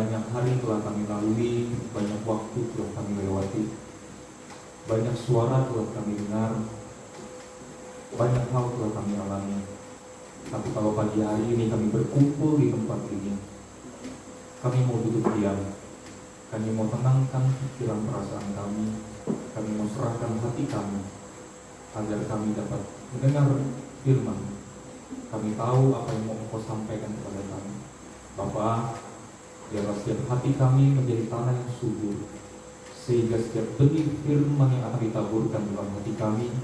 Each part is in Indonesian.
Banyak hari telah kami lalui, banyak waktu telah kami lewati, banyak suara telah kami dengar, banyak hal telah kami alami. Tapi kalau pagi hari ini kami berkumpul di tempat ini, kami mau duduk diam, kami mau tenangkan pikiran perasaan kami mau serahkan hati kami, agar kami dapat mendengar firman. Kami tahu apa yang mau Engkau sampaikan kepada kami. Bapa, biarlah setiap hati kami menjadi tanah yang subur, sehingga setiap benih firman yang akan ditaburkan dalam hati kami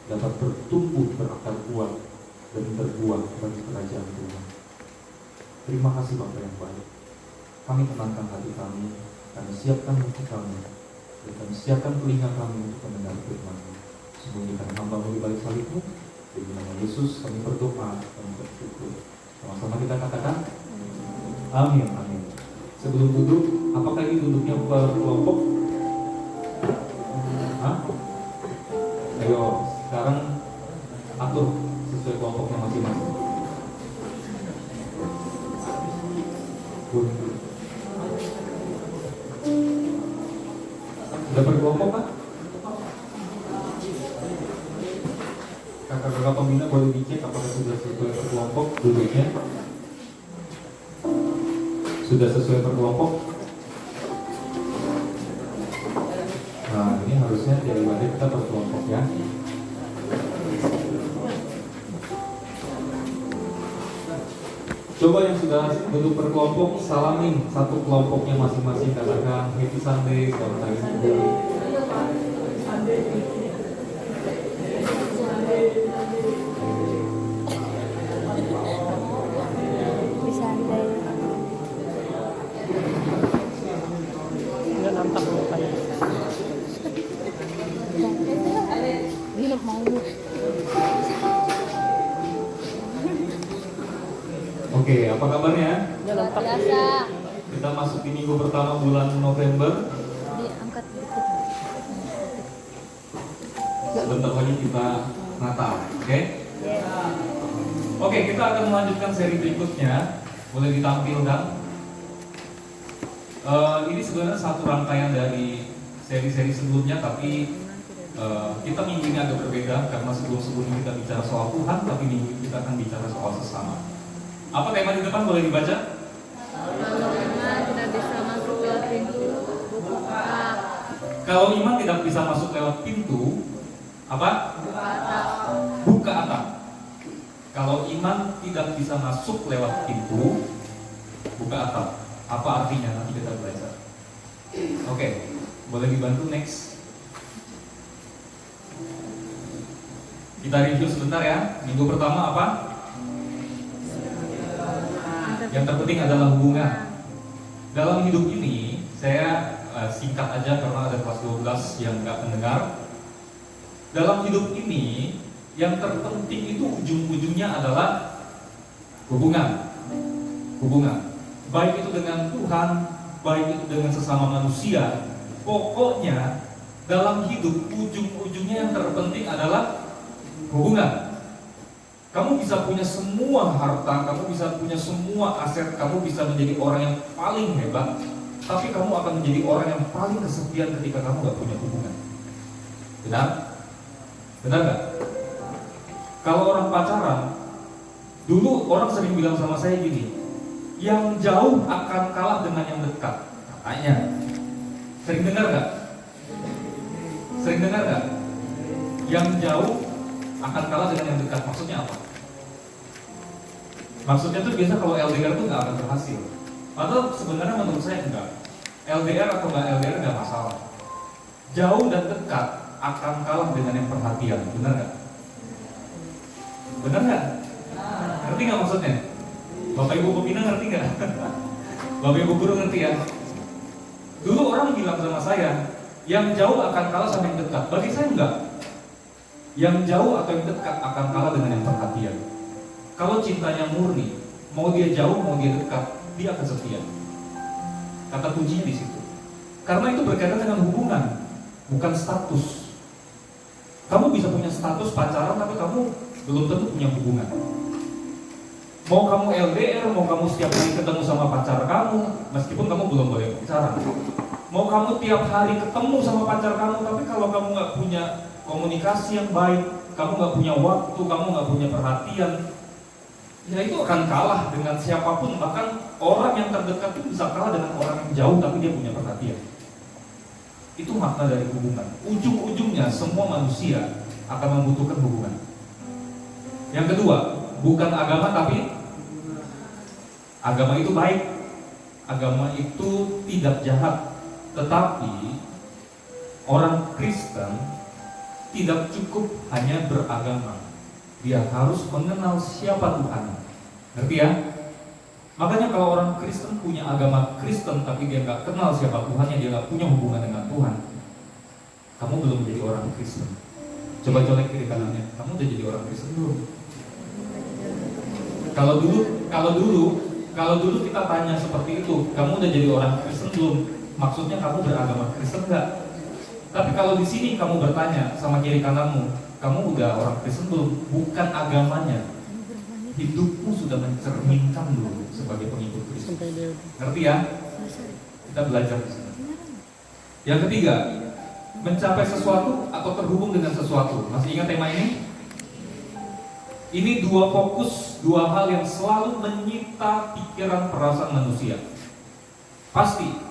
dapat bertumbuh berakar kuat dan berbuah bagi kerajaan Tuhan. Terima kasih Bapa yang baik. Kami tenangkan hati kami siapkan hati kami, dan kami siapkan telinga kami untuk mendengar firman-Mu. Sembunyikan hamba-Mu di balik salib-Mu. Demi nama Yesus kami berdoa dan bersyukur. Sama-sama kita katakan amin, amin. Sebelum duduk, apakah ini duduknya per kelompok? Hah? Ayo, sekarang atur sesuai kelompoknya masing-masing. Sudah berkelompok kan? Kakak-kakak pembina boleh dicek apakah sudah sesuai per kelompok duduknya? Sudah sesuai per kelompok? Nah, ini harusnya dari wadah kita per kelompok ya. Coba yang sudah duduk per kelompok, salamin satu kelompoknya masing-masing. Katakan happy Sunday, selamat hari Minggu. Oke, apa kabarnya? Luar biasa. Kita masuk di minggu pertama bulan November. Diangkat dikit. Sebentar lagi kita Natal, oke? Oke, kita akan melanjutkan seri berikutnya. Boleh ditampilkan. Ini sebenarnya satu rangkaian dari seri-seri sebelumnya, tapi kita minggu ini agak berbeda karena sebelum-sebelumnya kita bicara soal Tuhan, tapi minggu ini kita akan bicara soal sesama. Apa tema di depan, boleh dibaca? Tidak bisa masuk lewat pintu, buka. Kalau iman tidak bisa masuk lewat pintu, apa? Buka atap. Kalau iman tidak bisa masuk lewat pintu, buka atap. Apa artinya? Nanti kita belajar. Oke, boleh dibantu next. Kita review sebentar ya. Minggu pertama apa? Yang terpenting adalah hubungan. Dalam hidup ini, saya singkat aja karena ada kelas 12 yang nggak mendengar. Dalam hidup ini, yang terpenting itu ujung-ujungnya adalah hubungan. Hubungan. Baik itu dengan Tuhan, baik itu dengan sesama manusia. Pokoknya, dalam hidup, ujung-ujungnya yang terpenting adalah hubungan. Kamu bisa punya semua harta, kamu bisa punya semua aset, kamu bisa menjadi orang yang paling hebat, tapi kamu akan menjadi orang yang paling kesepian ketika kamu gak punya hubungan. Benar? Benar gak? Kalau orang pacaran, dulu orang sering bilang sama saya gini, yang jauh akan kalah dengan yang dekat. Katanya. Sering dengar gak? Sering dengar gak? Yang jauh akan kalah dengan yang dekat. Maksudnya apa? Maksudnya tuh biasa kalau LDR tuh gak akan berhasil. Padahal sebenarnya menurut saya enggak. LDR atau gak LDR gak masalah. Jauh dan dekat akan kalah dengan yang perhatian. Benar gak? Benar gak? Ngerti gak maksudnya? Bapak Ibu pembina ngerti gak? Bapak Ibu guru ngerti ya? Dulu orang bilang sama saya, yang jauh akan kalah sama yang dekat. Bagi saya enggak. Yang jauh atau yang dekat akan kalah dengan yang perhatian. Kalau cintanya murni, mau dia jauh mau dia dekat, dia akan setia. Kata kuncinya di situ. Karena itu berkaitan dengan hubungan, bukan status. Kamu bisa punya status pacaran, tapi kamu belum tentu punya hubungan. Mau kamu LDR, mau kamu setiap hari ketemu sama pacar kamu, meskipun kamu belum boleh pacaran. Mau kamu tiap hari ketemu sama pacar kamu, tapi kalau kamu nggak punya komunikasi yang baik, kamu nggak punya waktu, kamu nggak punya perhatian, ya itu akan kalah dengan siapapun. Bahkan orang yang terdekat itu bisa kalah dengan orang yang jauh tapi dia punya perhatian. Itu makna dari hubungan. Ujung-ujungnya semua manusia akan membutuhkan hubungan. Yang kedua, bukan agama tapi agama itu baik. Agama itu tidak jahat. Tetapi orang Kristen tidak cukup hanya beragama. Dia harus mengenal siapa Tuhan. Ngerti ya? Makanya kalau orang Kristen punya agama Kristen tapi dia nggak kenal siapa Tuhannya, dia nggak punya hubungan dengan Tuhan, kamu belum menjadi orang Kristen. Coba colek kiri kanannya, kamu udah jadi orang Kristen belum? Kalau dulu kita tanya seperti itu, kamu udah jadi orang Kristen belum? Maksudnya kamu beragama Kristen nggak? Tapi kalau di sini kamu bertanya sama kiri kananmu, kamu udah orang Kristen belum? Bukan agamanya, hidupmu sudah mencerminkan dulu sebagai pengikut Kristus. Ngerti ya? Kita belajar di sini. Yang ketiga, mencapai sesuatu atau terhubung dengan sesuatu. Masih ingat tema ini? Ini dua fokus, dua hal yang selalu menyita pikiran perasaan manusia. Pasti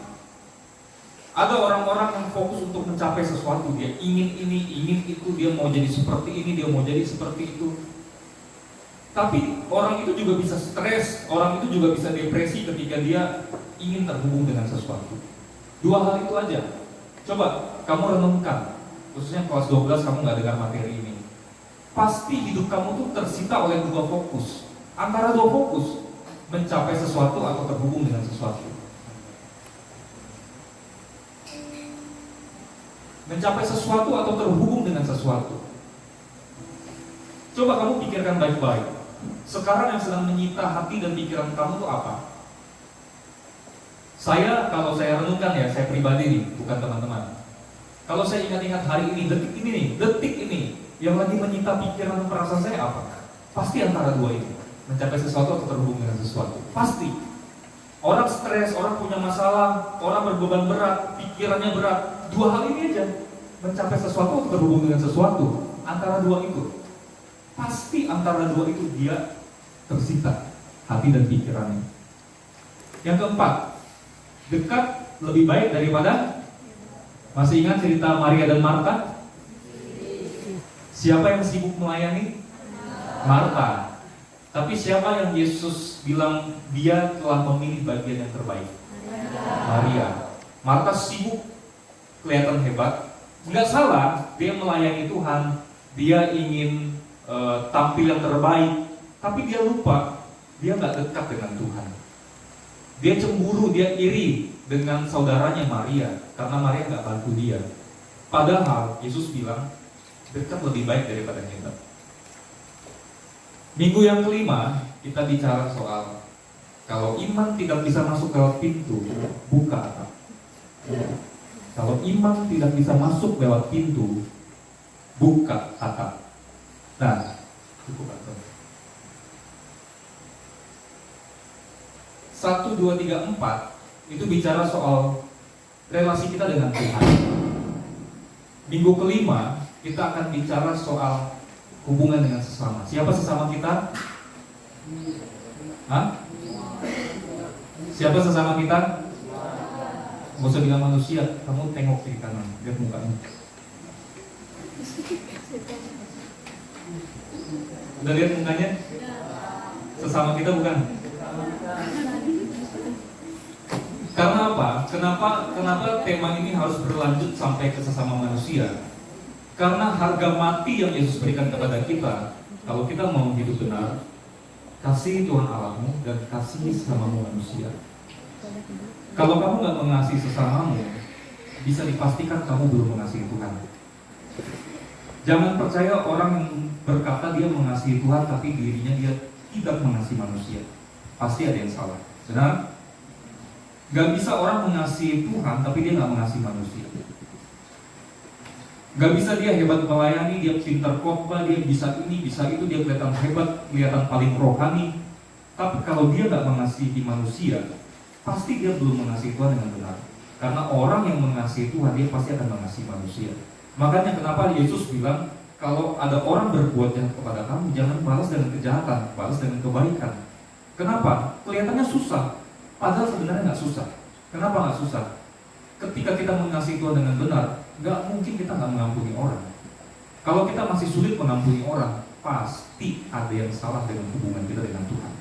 ada orang-orang yang fokus untuk mencapai sesuatu. Dia ingin ini, ingin itu, dia mau jadi seperti ini, dia mau jadi seperti itu. Tapi orang itu juga bisa stres, orang itu juga bisa depresi ketika dia ingin terhubung dengan sesuatu. Dua hal itu aja. Coba kamu renungkan, khususnya kelas 12 kamu nggak dengar materi ini. Pasti hidup kamu tuh tersita oleh dua fokus. Antara dua fokus, mencapai sesuatu atau terhubung dengan sesuatu. Mencapai sesuatu atau terhubung dengan sesuatu. Coba kamu pikirkan baik-baik. Sekarang yang sedang menyita hati dan pikiran kamu itu apa? Kalau saya renungkan ya, saya pribadi nih, bukan teman-teman. Kalau saya ingat-ingat hari ini, detik ini, yang lagi menyita pikiran dan perasaan saya apa? Pasti antara dua ini, mencapai sesuatu atau terhubung dengan sesuatu. Pasti. Orang stres, orang punya masalah, orang berbeban berat, pikirannya berat. Dua hal ini aja, mencapai sesuatu atau terhubung dengan sesuatu. Antara dua itu. Pasti antara dua itu dia tersita hati dan pikirannya. Yang keempat, dekat lebih baik daripada. Masih ingat cerita Maria dan Marta? Siapa yang sibuk melayani? Marta. Tapi siapa yang Yesus bilang dia telah memilih bagian yang terbaik? Maria. Marta sibuk, kelihatan hebat. Nggak salah, dia melayani Tuhan, dia ingin tampil yang terbaik, tapi dia lupa, dia nggak dekat dengan Tuhan. Dia cemburu, dia iri dengan saudaranya Maria, karena Maria nggak bantu dia. Padahal Yesus bilang, dekat lebih baik daripada hebat. Minggu yang kelima, kita bicara soal kalau iman tidak bisa masuk lewat pintu, buka atap. Kalau iman tidak bisa masuk lewat pintu, buka atap. Nah, cukup atau 1, 2, 3, 4 itu bicara soal relasi kita dengan Tuhan. Minggu kelima kita akan bicara soal hubungan dengan sesama. Siapa sesama kita? Hah? Siapa sesama kita? Gak usah bilang manusia, kamu tengok kiri kanan, lihat mukanya. Udah lihat mukanya? Sesama kita bukan? Karena apa? Kenapa tema ini harus berlanjut sampai ke sesama manusia? Karena harga mati yang Yesus berikan kepada kita, kalau kita mau hidup benar, kasih Tuhan Allahmu dan kasih sesamamu manusia. Kalau kamu nggak mengasihi sesamamu, bisa dipastikan kamu belum mengasihi Tuhan. Jangan percaya orang yang berkata dia mengasihi Tuhan tapi dirinya dia tidak mengasihi manusia. Pasti ada yang salah. Benar? Gak bisa orang mengasihi Tuhan tapi dia gak mengasihi manusia. Gak bisa dia hebat melayani, dia pintar khotbah, dia bisa ini, bisa itu, dia kelihatan hebat, kelihatan paling rohani. Tapi kalau dia nggak mengasihi manusia, pasti dia belum mengasihi Tuhan dengan benar. Karena orang yang mengasihi Tuhan, dia pasti akan mengasihi manusia. Makanya kenapa Yesus bilang, kalau ada orang berbuat jahat kepada kamu, jangan balas dengan kejahatan, balas dengan kebaikan. Kenapa? Kelihatannya susah, padahal sebenarnya nggak susah. Kenapa nggak susah? Ketika kita mengasihi Tuhan dengan benar, nggak mungkin kita nggak mengampuni orang. Kalau kita masih sulit mengampuni orang, pasti ada yang salah dengan hubungan kita dengan Tuhan.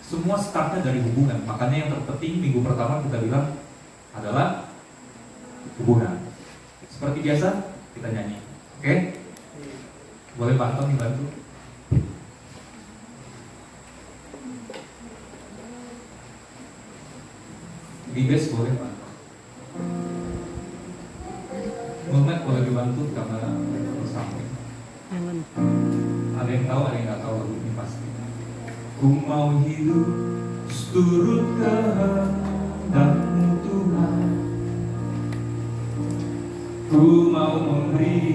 Semua startnya dari hubungan. Makanya yang terpenting minggu pertama kita bilang adalah hubungan. Seperti biasa, kita nyanyi. Oke? Boleh bantu nih, bantu. Di base boleh bantu. Moment boleh dibantu karena samping. Ada yang tahu, ada yang nggak tahu lagu ini pasti. Ku mau hidup seturut kehendak-Mu Tuhan. Ku mau memberi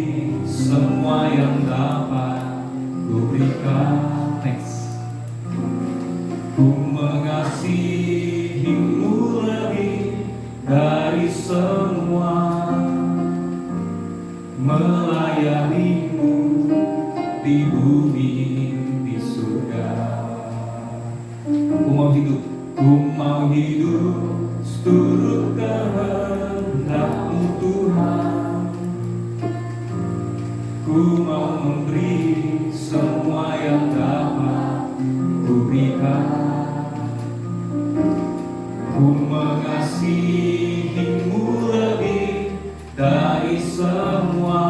semua yang dapat Ku berikan. Next. Ku mengasihi-Mu lebih dari semua, melayani-Mu di bumi, di surga. Ku mau hidup seturut kehendak-Mu Tuhan. Ku mau memberi semua yang dapat Ku berikan. Ku mengasihi-Mu lebih dari semua,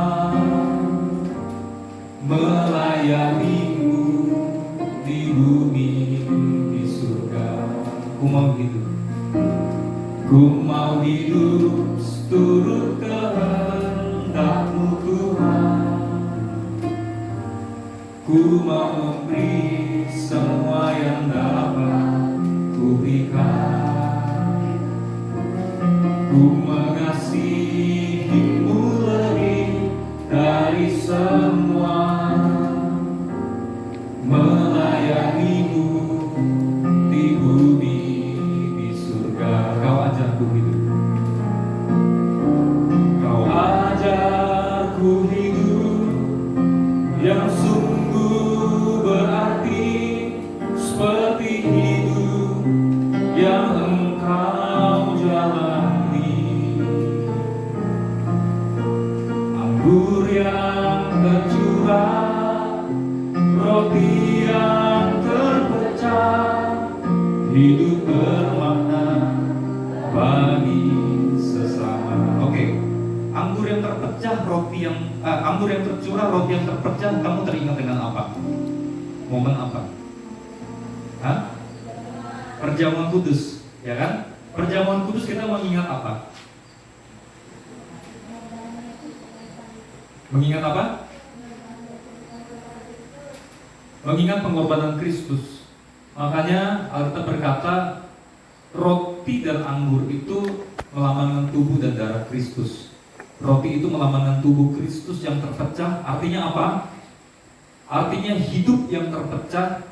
melayani-Mu di bumi, di surga. Ku mau hidup seturut kehendak-Mu Tuhan. Ku mau memberi semua yang dapat Ku berikan. Ku mengasihi-Mu lebih dari semua, melayani-Mu di bumi, di surga. Kau ajarku hidup. Kau ajarku hidup yang sungguh berarti, seperti hidup yang Engkau jalani. Anggur yang tercurah, roti yang terpecah, hidup bermakna bagi sesama. Oke. Anggur yang terpecah, anggur yang tercurah, roti yang terpecah, kamu teringat dengan apa? Momen apa? Hah? Perjamuan kudus, ya kan? Perjamuan kudus kita mengingat apa? Mengingat apa? Mengingat pengorbanan Kristus. Makanya Alkitab berkata, roti dan anggur itu melambangkan tubuh dan darah Kristus. Roti itu melambangkan tubuh Kristus yang terpecah. Artinya apa? Artinya hidup yang terpecah.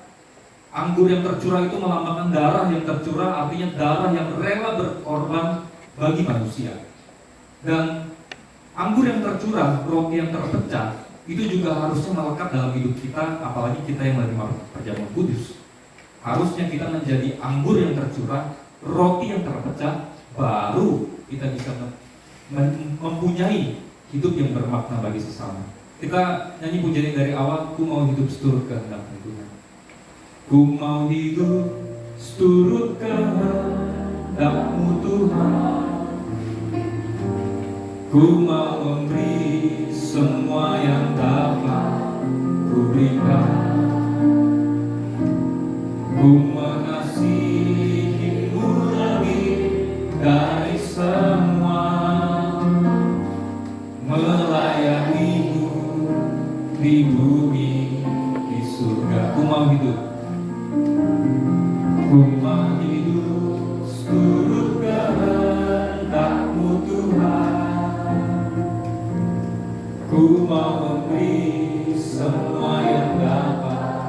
Anggur yang tercurah itu melambangkan darah yang tercurah. Artinya darah yang rela berkorban bagi manusia. Dan anggur yang tercurah, roti yang terpecah, itu juga harusnya melekat dalam hidup kita. Apalagi kita yang menerima perjamuan kudus. Harusnya kita menjadi anggur yang tercurah, roti yang terpecah, baru kita bisa mempunyai hidup yang bermakna bagi sesama. Kita nyanyi pujian dari awal. Ku mau hidup seturut kehendak-Mu Tuhan. Ku mau hidup seturut kehendak-Mu Tuhan. Ku mau memberi semua yang dapat Ku berikan. Ku mengasihi-Mu lebih dari semua, melayani-Mu di bumi, di surga. Ku mau hidup seturut kehendak-Mu Tuhan. Ku mau memberi semua yang dapat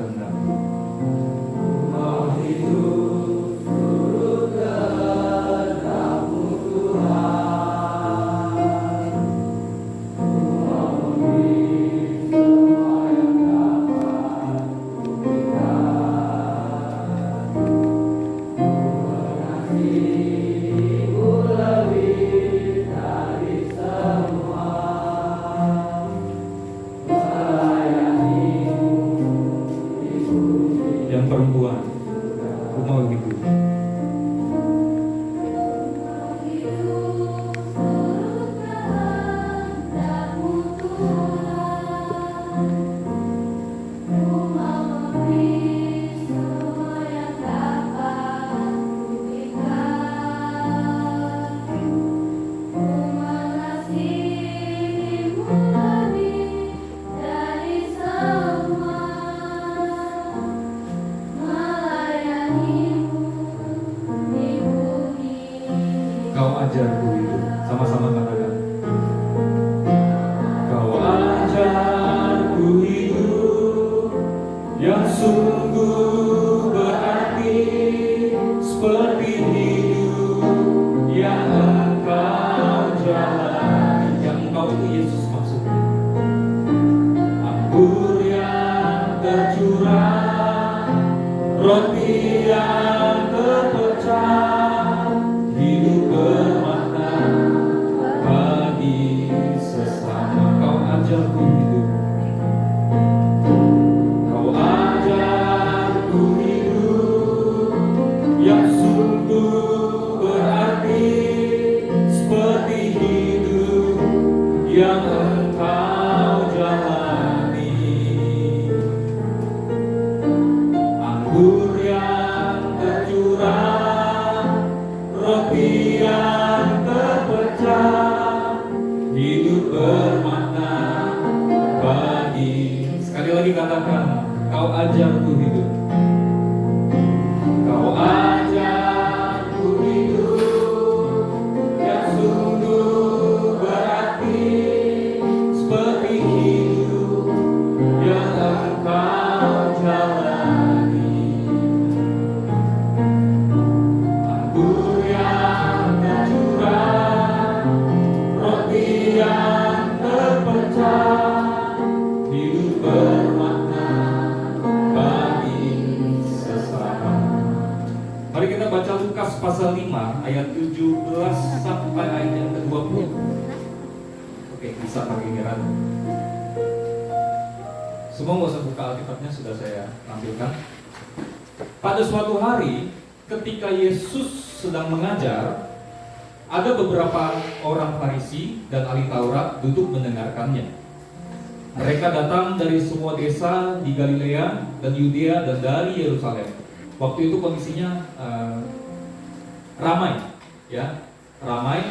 kehendak. Yang perempuan, aku mau gitu. Kau ajarku hidup, sama-sama katakan. Kau ajarku hidup yang sungguh berarti, seperti hidup yang engkau jalani. Yang engkau itu Yesus maksudnya. Anggur yang tercurah, roti yang terpecah, hidup bermakna bagi sesama. Kau ajarku hidup. Kau ajarku hidup yang sungguh berarti, seperti hidup yang engkau jalani. Anggur yang tercurah, roti yang terpecah, hidup bermakna bagi. Sekali lagi katakan, kau ajarku hidup. Kau ajarku hidup yang sungguh berarti, seperti hidup yang engkau jalani. Anggur yang tercurah, roti yang terpecah, hidup bermakna bagi sesama. Mari kita baca Lukas pasal 5 ayat 17 sampai ayat yang ke-20. Oke, bisa pakai giliran. Semua nggak usah buka Alkitabnya, sudah saya tampilkan. Pada suatu hari, ketika Yesus sedang mengajar, ada beberapa orang Farisi dan ahli Taurat duduk mendengarkannya. Mereka datang dari semua desa di Galilea dan Yudea dan dari Yerusalem. Waktu itu kondisinya ramai, ya, ramai.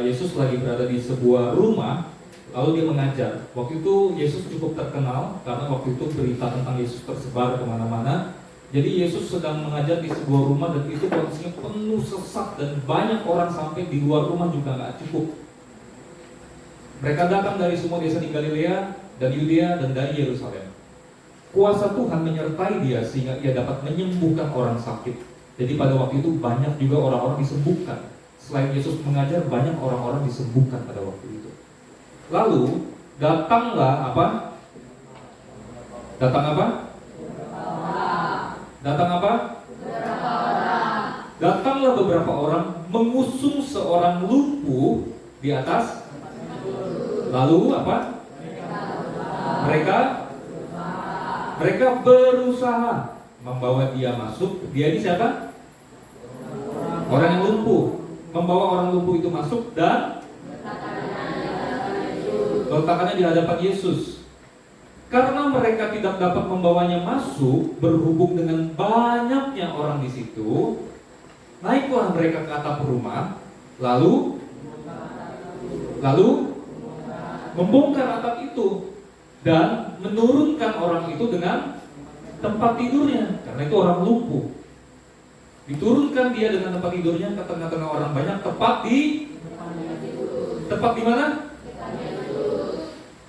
Yesus lagi berada di sebuah rumah, lalu dia mengajar. Waktu itu Yesus cukup terkenal karena waktu itu berita tentang Yesus tersebar kemana-mana. Jadi Yesus sedang mengajar di sebuah rumah dan itu kondisinya penuh sesak dan banyak orang sampai di luar rumah juga nggak cukup. Mereka datang dari semua desa di Galilea dan Yudea dan dari Yerusalem. Kuasa Tuhan menyertai dia sehingga ia dapat menyembuhkan orang sakit. Jadi pada waktu itu banyak juga orang-orang disembuhkan. Selain Yesus mengajar, banyak orang-orang disembuhkan pada waktu itu. Lalu datanglah apa? Datang apa? Datang apa? Datanglah beberapa orang mengusung seorang lumpuh di atas. Lalu apa? Mereka berusaha membawa dia masuk. Dia ini siapa? Orang yang lumpuh. Membawa orang lumpuh itu masuk dan meletakkannya di hadapan Yesus. Karena mereka tidak dapat membawanya masuk, berhubung dengan banyaknya orang di situ, naiklah mereka ke atap rumah, lalu membongkar atap itu dan menurunkan orang itu dengan tempat tidurnya, karena itu orang lumpuh. Diturunkan dia dengan tempat tidurnya ke tengah-tengah orang banyak, tepat di mana?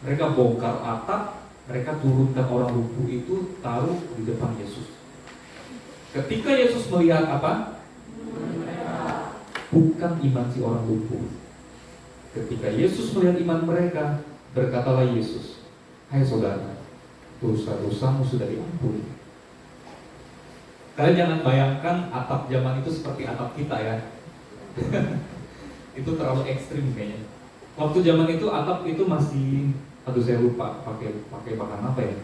Mereka bongkar atap Mereka turunkan orang lumpuh itu, taruh di depan Yesus. Ketika Yesus melihat apa? Bukan iman si orang lumpuh. Ketika Yesus melihat iman mereka, berkatalah Yesus, "Hai saudara, dosa-dosamu sudah diampuni." Kalian jangan bayangkan atap zaman itu seperti atap kita ya. Itu terlalu ekstrim kayaknya. Waktu zaman itu atap itu masih, aduh saya lupa pakai bahan apa ya.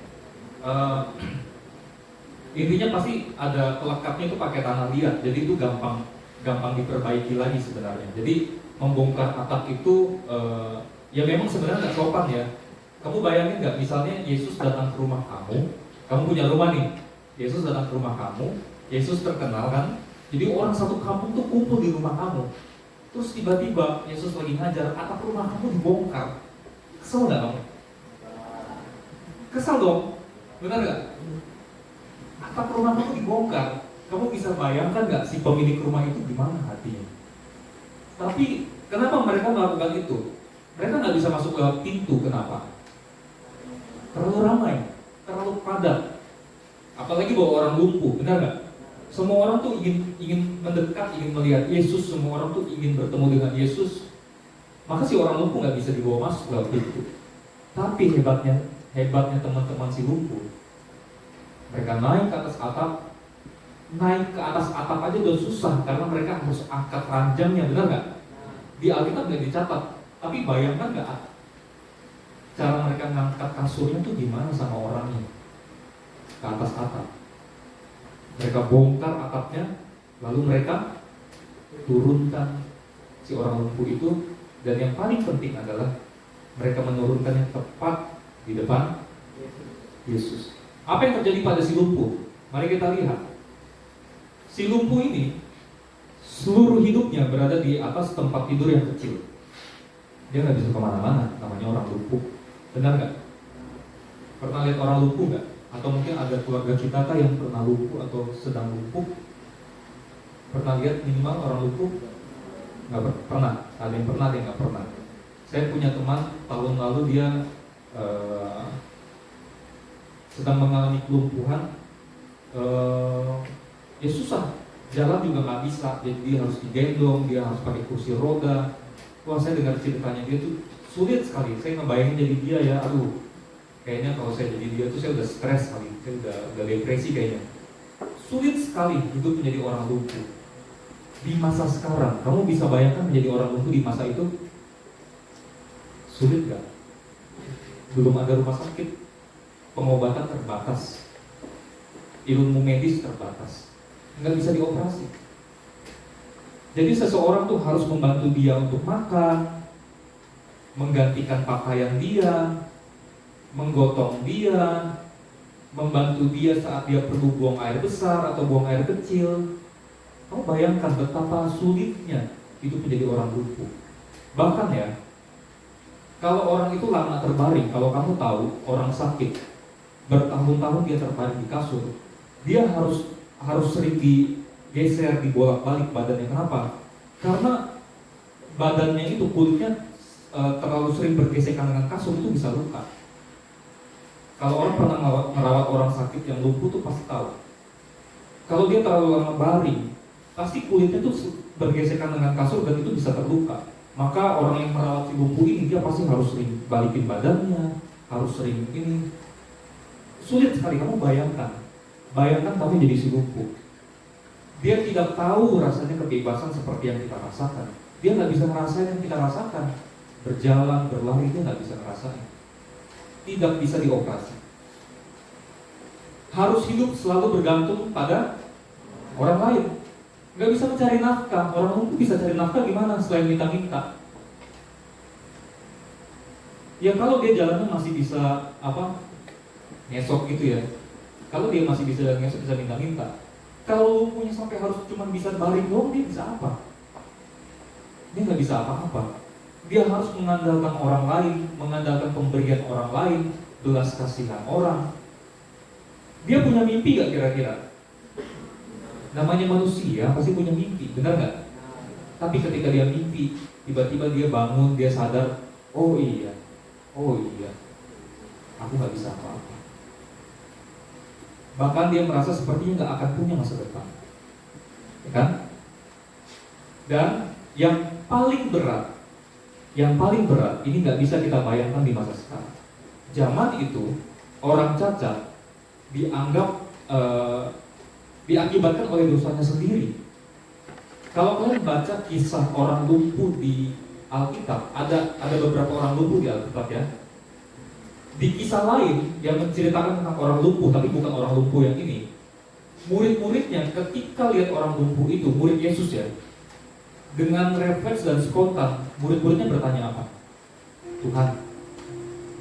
Intinya pasti ada pelekatnya itu pakai tanah liat, jadi itu gampang diperbaiki lagi sebenarnya. Jadi membongkar atap itu ya memang sebenarnya nggak sopan ya. Kamu bayangin nggak, misalnya Yesus datang ke rumah kamu punya rumah nih, Yesus datang ke rumah kamu, Yesus terkenal kan, jadi orang satu kampung tuh kumpul di rumah kamu. Terus tiba-tiba Yesus lagi ngajar, atap rumah kamu dibongkar. Kesel nggak kamu? Kesel dong, benar nggak? Atap rumah kamu dibongkar, kamu bisa bayangkan nggak si pemilik rumah itu gimana hatinya? Tapi kenapa mereka melakukan itu? Mereka nggak bisa masuk lewat pintu, kenapa? Terlalu ramai, terlalu padat. Apalagi bawa orang lumpuh, benar nggak? Semua orang tuh ingin mendekat, ingin melihat Yesus. Semua orang tuh ingin bertemu dengan Yesus. Maka si orang lumpuh nggak bisa dibawa masuk lewat pintu. Tapi hebatnya teman-teman si lumpuh, mereka naik ke atas atap aja udah susah karena mereka harus angkat ranjangnya, benar nggak? Di Alkitab nggak dicatat, tapi bayangkan nggak cara mereka ngangkat kasurnya tuh gimana sama orangnya ke atas atap. Mereka bongkar atapnya, lalu mereka turunkan si orang lumpuh itu, dan yang paling penting adalah mereka menurunkannya tepat di depan Yesus. Apa yang terjadi pada si lumpuh? Mari kita lihat. Si lumpuh ini seluruh hidupnya berada di atas tempat tidur yang kecil. Dia nggak bisa kemana-mana, namanya orang lumpuh. Benar nggak? Pernah lihat orang lumpuh nggak? Atau mungkin ada keluarga kita yang pernah lumpuh atau sedang lumpuh? Pernah lihat minimal orang lumpuh? Nggak pernah. Ada yang pernah, ada yang nggak pernah. Saya punya teman tahun lalu dia sedang mengalami kelumpuhan. Ya susah, jalan juga nggak bisa, jadi dia harus digendong, dia harus pakai kursi roda. Wah, saya dengar ceritanya dia tuh sulit sekali. Saya ngebayangin jadi dia ya, aduh, kayaknya kalau saya jadi dia tuh saya udah stres kali, saya udah depresi kayaknya. Sulit sekali hidup menjadi orang lumpuh. Di masa sekarang, kamu bisa bayangkan menjadi orang lumpuh di masa itu? Sulit gak? Belum ada rumah sakit, pengobatan terbatas, ilmu medis terbatas, nggak bisa dioperasi. Jadi seseorang tuh harus membantu dia untuk makan, menggantikan pakaian dia, menggotong dia, membantu dia saat dia perlu buang air besar atau buang air kecil. Kamu bayangkan betapa sulitnya hidup menjadi orang lumpuh. Bahkan ya, kalau orang itu lama terbaring, kalau kamu tahu orang sakit bertahun-tahun dia terbaring di kasur, dia harus sering digeser, dibolak-balik badannya. Kenapa? Karena badannya itu, kulitnya terlalu sering bergesekan dengan kasur, itu bisa luka. Kalau orang pernah merawat orang sakit yang lumpuh tuh pasti tahu. Kalau dia terlalu lama baring, pasti kulitnya tuh bergesekan dengan kasur dan itu bisa terluka. Maka orang yang merawat si lumpuh ini, dia pasti harus sering balikin badannya, harus sering ini. Sulit sekali, kamu bayangkan kamu jadi si lumpuh. Dia tidak tahu rasanya kebebasan seperti yang kita rasakan. Dia nggak bisa ngerasain yang kita rasakan. Berjalan, berlari, dia nggak bisa ngerasain. Tidak bisa dioperasi. Harus hidup selalu bergantung pada orang lain. Nggak bisa mencari nafkah. Orang lumpuh bisa cari nafkah gimana selain minta-minta? Ya kalau dia jalannya masih bisa ngesok gitu ya. Kalau dia masih bisa ngesok, bisa minta-minta. Kalau lumpuhnya sampai harus cuma bisa baring doang, dia bisa apa? Dia nggak bisa apa-apa. Dia harus mengandalkan orang lain, mengandalkan pemberian orang lain, belas kasihan orang. Dia punya mimpi gak kira-kira? Namanya manusia pasti punya mimpi, benar gak? Tapi ketika dia mimpi, tiba-tiba dia bangun, dia sadar, oh iya, aku nggak bisa apa-apa. Bahkan dia merasa sepertinya nggak akan punya masa depan, ya kan? Dan yang paling berat ini nggak bisa kita bayangkan di masa sekarang. Zaman itu orang cacat diakibatkan oleh dosanya sendiri. Kalau kalian baca kisah orang lumpuh di Alkitab, ada beberapa orang lumpuh di Alkitab ya. Di kisah lain yang menceritakan tentang orang lumpuh, tapi bukan orang lumpuh yang ini, murid-muridnya ketika lihat orang lumpuh itu, murid Yesus ya, dengan refleks dan spontan, murid-muridnya bertanya apa? Tuhan,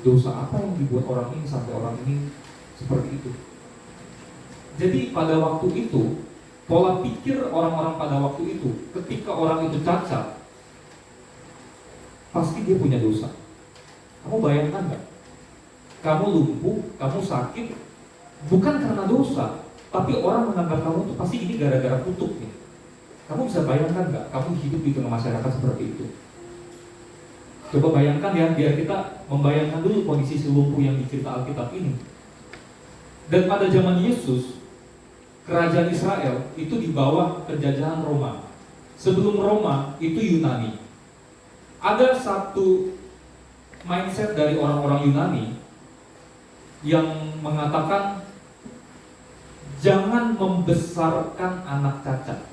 dosa apa yang dibuat orang ini sampai orang ini seperti itu? Jadi pada waktu itu, pola pikir orang-orang pada waktu itu, ketika orang itu cacat, pasti dia punya dosa. Kamu bayangkan nggak? Kamu lumpuh, kamu sakit, bukan karena dosa, tapi orang menganggap kamu tuh pasti ini gara-gara kutuk nih. Kamu bisa bayangkan nggak? Kamu hidup di tengah masyarakat seperti itu. Coba bayangkan ya, biar kita membayangkan dulu kondisi si lumpuh yang dicerita Alkitab ini. Dan pada zaman Yesus, kerajaan Israel itu di bawah penjajahan Roma. Sebelum Roma itu Yunani. Ada satu mindset dari orang-orang Yunani yang mengatakan jangan membesarkan anak cacat.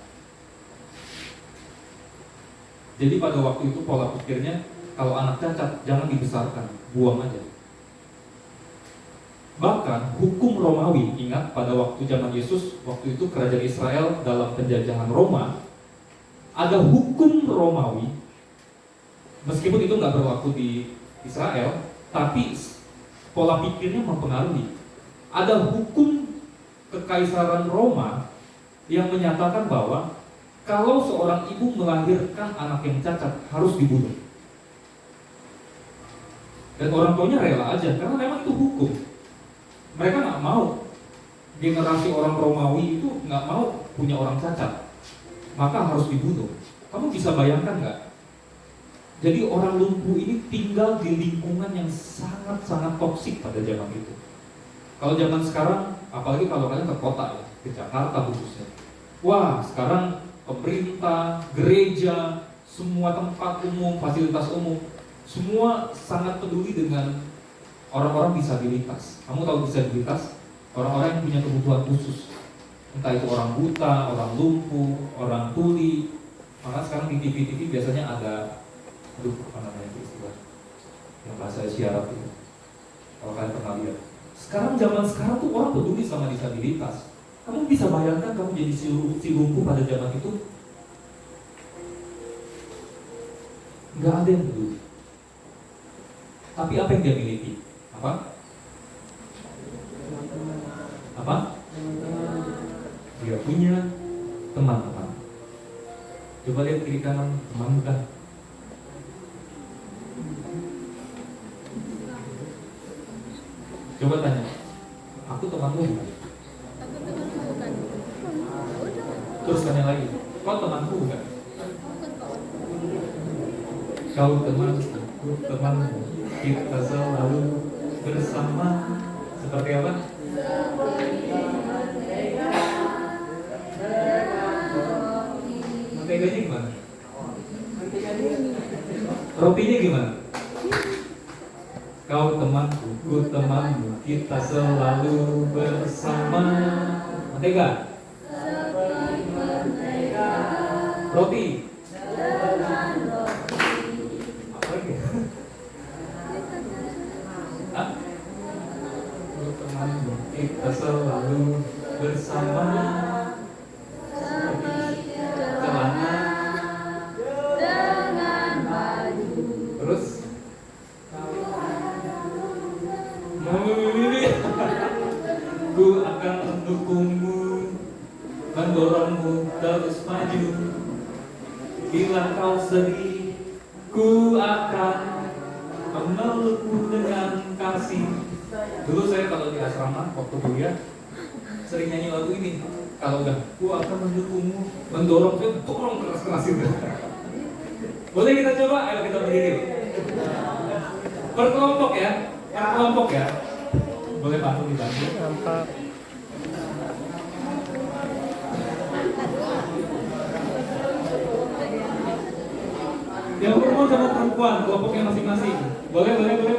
Jadi pada waktu itu pola pikirnya, kalau anak cacat jangan dibesarkan, buang aja. Bahkan hukum Romawi, ingat pada waktu zaman Yesus, waktu itu kerajaan Israel dalam penjajahan Roma, ada hukum Romawi, meskipun itu nggak berlaku di Israel, tapi pola pikirnya mempengaruhi. Ada hukum kekaisaran Roma yang menyatakan bahwa kalau seorang ibu melahirkan anak yang cacat harus dibunuh. Dan orang tuanya rela aja, karena memang itu hukum. Mereka nggak mau, generasi orang Romawi itu nggak mau punya orang cacat, maka harus dibunuh. Kamu bisa bayangkan nggak? Jadi orang lumpuh ini tinggal di lingkungan yang sangat-sangat toksik pada zaman itu. Kalau zaman sekarang, apalagi kalau kalian ke kota ya, ke Jakarta khususnya, wah sekarang pemerintah, gereja, semua tempat umum, fasilitas umum, semua sangat peduli dengan orang-orang disabilitas. Kamu tahu disabilitas? Orang-orang yang punya kebutuhan khusus. Entah itu orang buta, orang lumpuh, orang tuli. Maka sekarang di TV-TV biasanya ada, apa namanya itu istilah yang bahasa isyarat itu, kalau kalian pernah lihat. Sekarang zaman sekarang tuh orang peduli sama disabilitas. Kamu bisa bayangkan kamu jadi si lumpuh pada zaman itu? Nggak ada yang peduli. Tapi apa yang dia miliki? Apa? Dia punya teman-teman. Coba lihat kiri kanan, teman bukan? Coba tanya, aku temanmu bukan? Terus tanya lagi, kau temanku bukan? Kau temanku, temanmu, kita selalu bersama. Seperti apa? Menteganya gimana? Rotinya gimana? Kau temanku, ku temanmu, kita selalu bersama. Mentega? Roti? Apa lagi? Hah? Ku temanmu, kita selalu bersama. Celana. Terus? Ku akan mendukungmu, mendorongmu terus maju. Bila kau sedih, ku akan memelukmu dengan kasih. Dulu saya kalau di asrama waktu kuliah sering nyanyi lagu ini. Kalau udah, ku akan mendukungmu, mendorong, saya dorong keras-keras itu. Boleh kita coba? Ayo kita berdiri. Berkelompok ya, berkelompok ya. Boleh bantu dibantu? Nampak. Yang berumur sama perempuan, kelompoknya masing-masing. Boleh berdiri.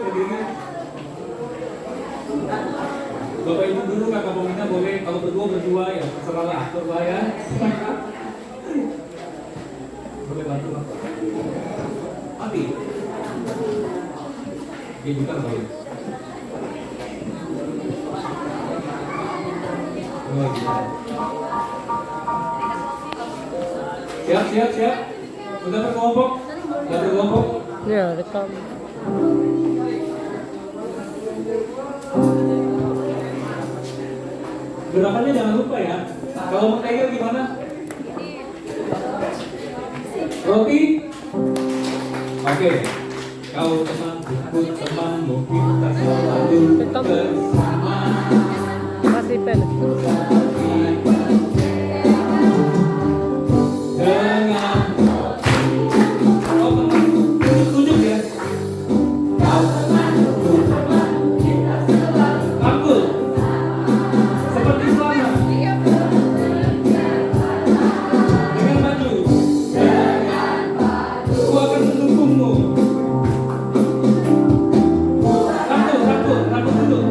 Bapak ibu dulu, kakak Pomina boleh, kalau berdua ya, terserah lah, atur lah ya. Boleh bantu lah. Mati. Dia juga boleh. Oh, gitu. Siap. Udah berkelompok? Udah berkelompok? Ya, rekam. Gerakannya jangan lupa ya. Kalau mau tiger gimana? Roti? Oke. Kau temanku, temanmu, kita selalu bersama. Masih pen. Dengan tunjuk ya. Kau temanku, kita selalu aku seperti selama dengan maju ku akan mendukungmu. Satu duduk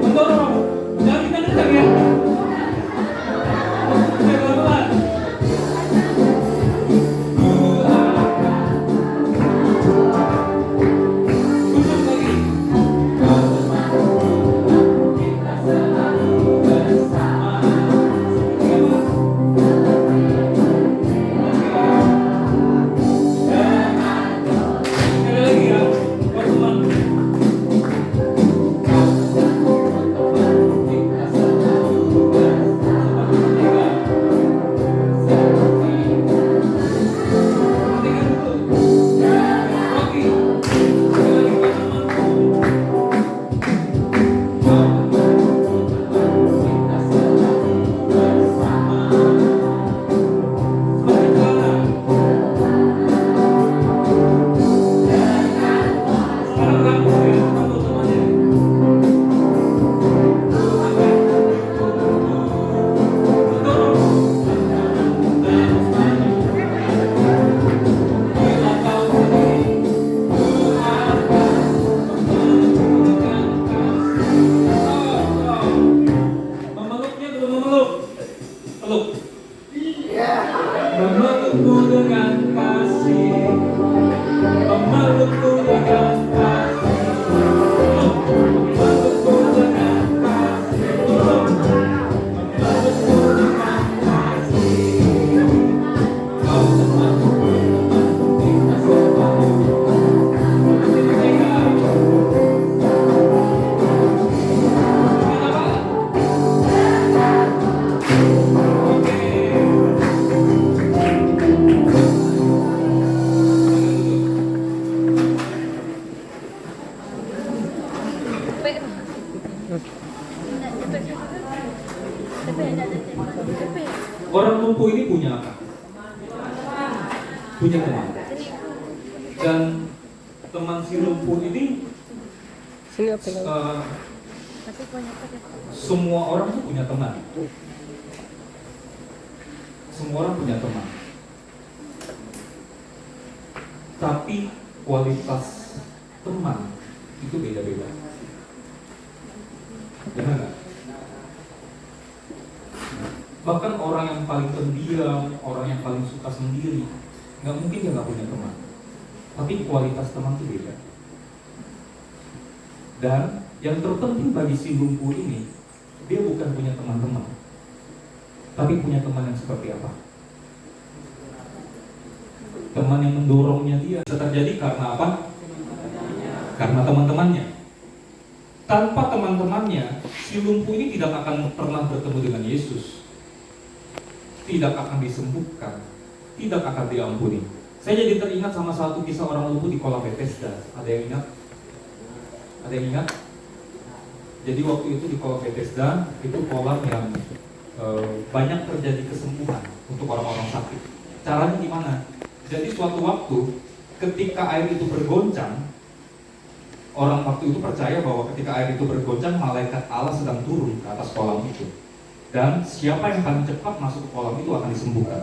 mendorong, jangan kita kencang ya. Pelan-pelan. Tunjuk lagi. Kita selalu bersama. Sekali lagi ya, buat teman. Kita selalu bersama. Seperti tiga dulu. Rocky. Sekali lagi buat temanku. Kita selalu bersama. Seperti celana. Sekarang rambut ya, rambut temannya. Mendorong. Terus maju. Bila kau sedih, ku akan memberikan kasih. Memeluknya belum memeluk. Peluk. Memelukku dengan kasih. Memelukku dengan kasih. Memelukku dengan kasih. Memelukku dengan kasih. Kau temanku, kita selalu bersama. Kenapa? Oke. Orang lumpuh ini punya apa? Punya teman. Dan teman si lumpuh ini Sini apa yang? semua orang tuh punya teman. Semua orang punya teman. Tapi kualitas teman itu beda-beda. Benar nggak? Bahkan orang yang paling pendiam, orang yang paling suka sendiri, nggak mungkin dia nggak punya teman. Tapi kualitas teman itu beda. Dan yang terpenting bagi si lumpuh ini, dia bukan punya teman-teman, tapi punya teman yang seperti apa? Teman yang mendorongnya dia. Bisa terjadi karena apa? Karena teman-temannya. Tanpa teman-temannya, si lumpuh ini tidak akan pernah bertemu dengan Yesus, tidak akan disembuhkan, tidak akan diampuni. Saya jadi teringat sama satu kisah orang lumpuh di Kolam Bethesda. Ada yang ingat? Ada yang ingat? Jadi waktu itu di Kolam Bethesda, itu kolam yang banyak terjadi kesembuhan untuk orang-orang sakit. Caranya gimana? Jadi suatu waktu ketika air itu bergoncang, orang waktu itu percaya bahwa ketika air itu bergoncang, malaikat Allah sedang turun ke atas kolam itu. Dan siapa yang paling cepat masuk ke kolam itu akan disembuhkan.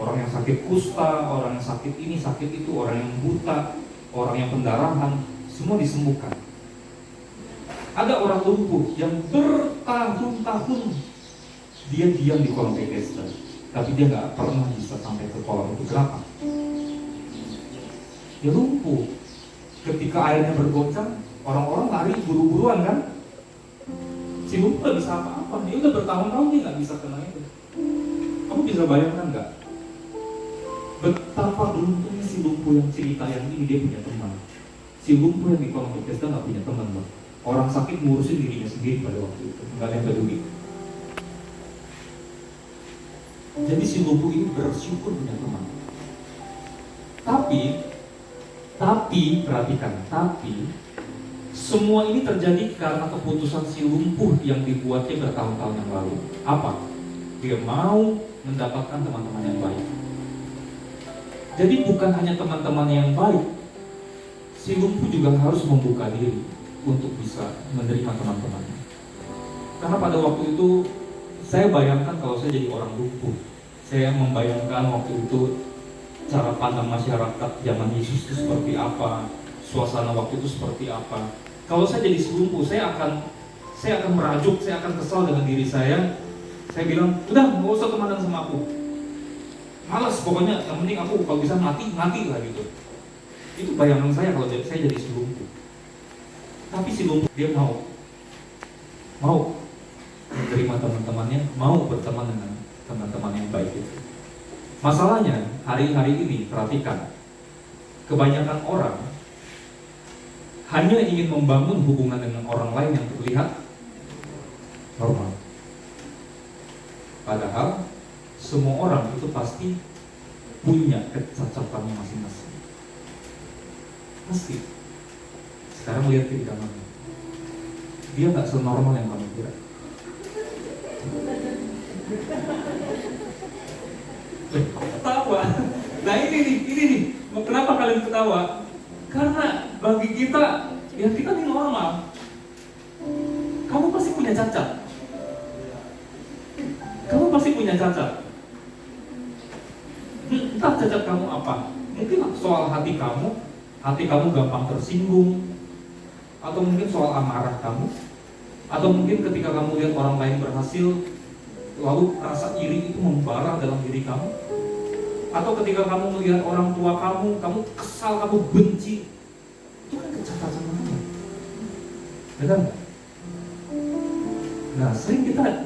Orang yang sakit kusta, orang yang sakit ini, sakit itu, orang yang buta, orang yang pendarahan, semua disembuhkan. Ada orang lumpuh yang bertahun-tahun dia diam di kolam Bethesda, tapi dia nggak pernah bisa sampai ke kolam itu. Kenapa? Dia lumpuh. Ketika airnya bergoncang, orang-orang lari buru-buruan kan? Si lumpuh nggak bisa apa-apa. Dia udah bertahun-tahun dia nggak bisa kena itu. Kamu bisa bayangkan nggak? Betapa beruntungnya si lumpuh yang cerita yang ini, dia punya teman. Si lumpuh yang di kolam Bethesda nggak punya teman loh. Orang sakit ngurusin dirinya sendiri pada waktu itu, nggak ada yang peduli. Jadi si lumpuh ini bersyukur punya teman. Tapi perhatikan, semua ini terjadi karena keputusan si lumpuh yang dibuatnya bertahun-tahun yang lalu. Apa? Dia mau mendapatkan teman-teman yang baik. Jadi bukan hanya teman-teman yang baik, si lumpuh juga harus membuka diri untuk bisa menerima teman-temannya. Karena pada waktu itu saya bayangkan kalau saya jadi orang lumpuh, saya membayangkan waktu itu cara pandang masyarakat zaman Yesus itu seperti apa, suasana waktu itu seperti apa. Kalau saya jadi si lumpuh, saya akan merajuk, saya akan kesal dengan diri saya. Saya bilang, udah nggak usah temenan sama aku. Malas pokoknya, yang penting aku kalau bisa mati lah gitu. Itu bayangan saya kalau saya jadi si lumpuh. Tapi si lumpuh dia mau menerima teman-temannya, mau berteman dengan teman-teman yang baik itu. Masalahnya hari-hari ini perhatikan, kebanyakan orang hanya ingin membangun hubungan dengan orang lain yang terlihat normal. Padahal semua orang itu pasti punya kecacatannya masing-masing. Pasti. Sekarang lihat diri kamu, dia nggak senormal yang kamu kira. Ketawa. Nah ini nih, kenapa kalian ketawa? Karena bagi kita, ya kita ini normal. Kamu pasti punya cacat. Entah cacat kamu apa. Mungkin soal hati kamu gampang tersinggung, atau mungkin soal amarah kamu, atau mungkin ketika kamu lihat orang lain berhasil, lalu rasa iri itu membara dalam diri kamu, atau ketika kamu melihat orang tua kamu kesal, kamu benci. Itu kan kecacatan kamu, benar nggak? Nah,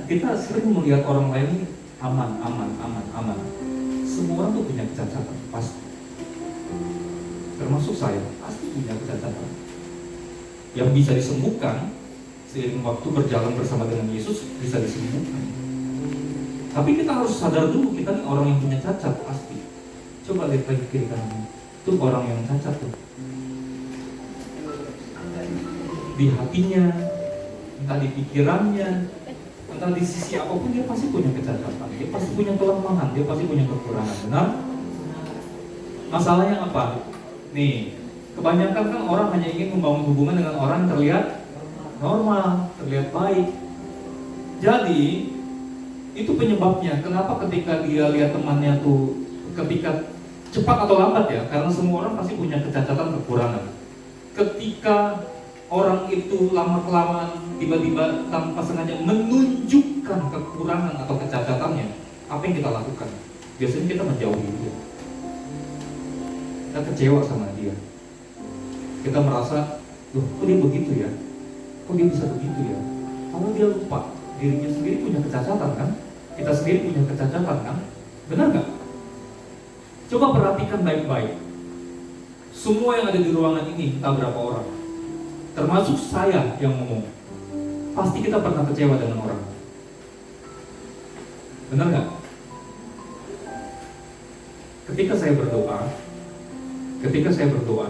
kita sering melihat orang lain ini aman. Semua orang tuh punya kecacatan, pasti. Termasuk saya, pasti punya kecacatan. Yang bisa disembuhkan seiring waktu berjalan bersama dengan Yesus, bisa disembuhkan. Tapi kita harus sadar dulu, kita ini orang yang punya cacat, pasti. Coba lihat lagi kiri kanan, itu orang yang cacat tuh. Di hatinya, entah di pikirannya, entah di sisi apapun, dia pasti punya kecacatan, dia pasti punya kelemahan, dia pasti punya kekurangan, benar? Masalahnya apa? Nih, kebanyakan kan orang hanya ingin membangun hubungan dengan orang yang terlihat normal, terlihat baik. Jadi, itu penyebabnya kenapa ketika dia lihat temannya tuh, ketika cepat atau lambat ya, karena semua orang pasti punya kecacatan, kekurangan. Ketika orang itu lama-kelamaan tiba-tiba tanpa sengaja menunjukkan kekurangan atau kecacatannya, apa yang kita lakukan? Biasanya kita menjauhi dia. Kita kecewa sama dia. Kita merasa, loh kok dia begitu ya? Kok dia bisa begitu ya? Kalau dia lupa, dirinya sendiri punya kecacatan kan? Kita sendiri punya kecacatan kan? Benar gak? Coba perhatikan baik-baik. Semua yang ada di ruangan ini, entah berapa orang, termasuk saya yang ngomong, pasti kita pernah kecewa dengan orang. Benar gak? Ketika saya berdoa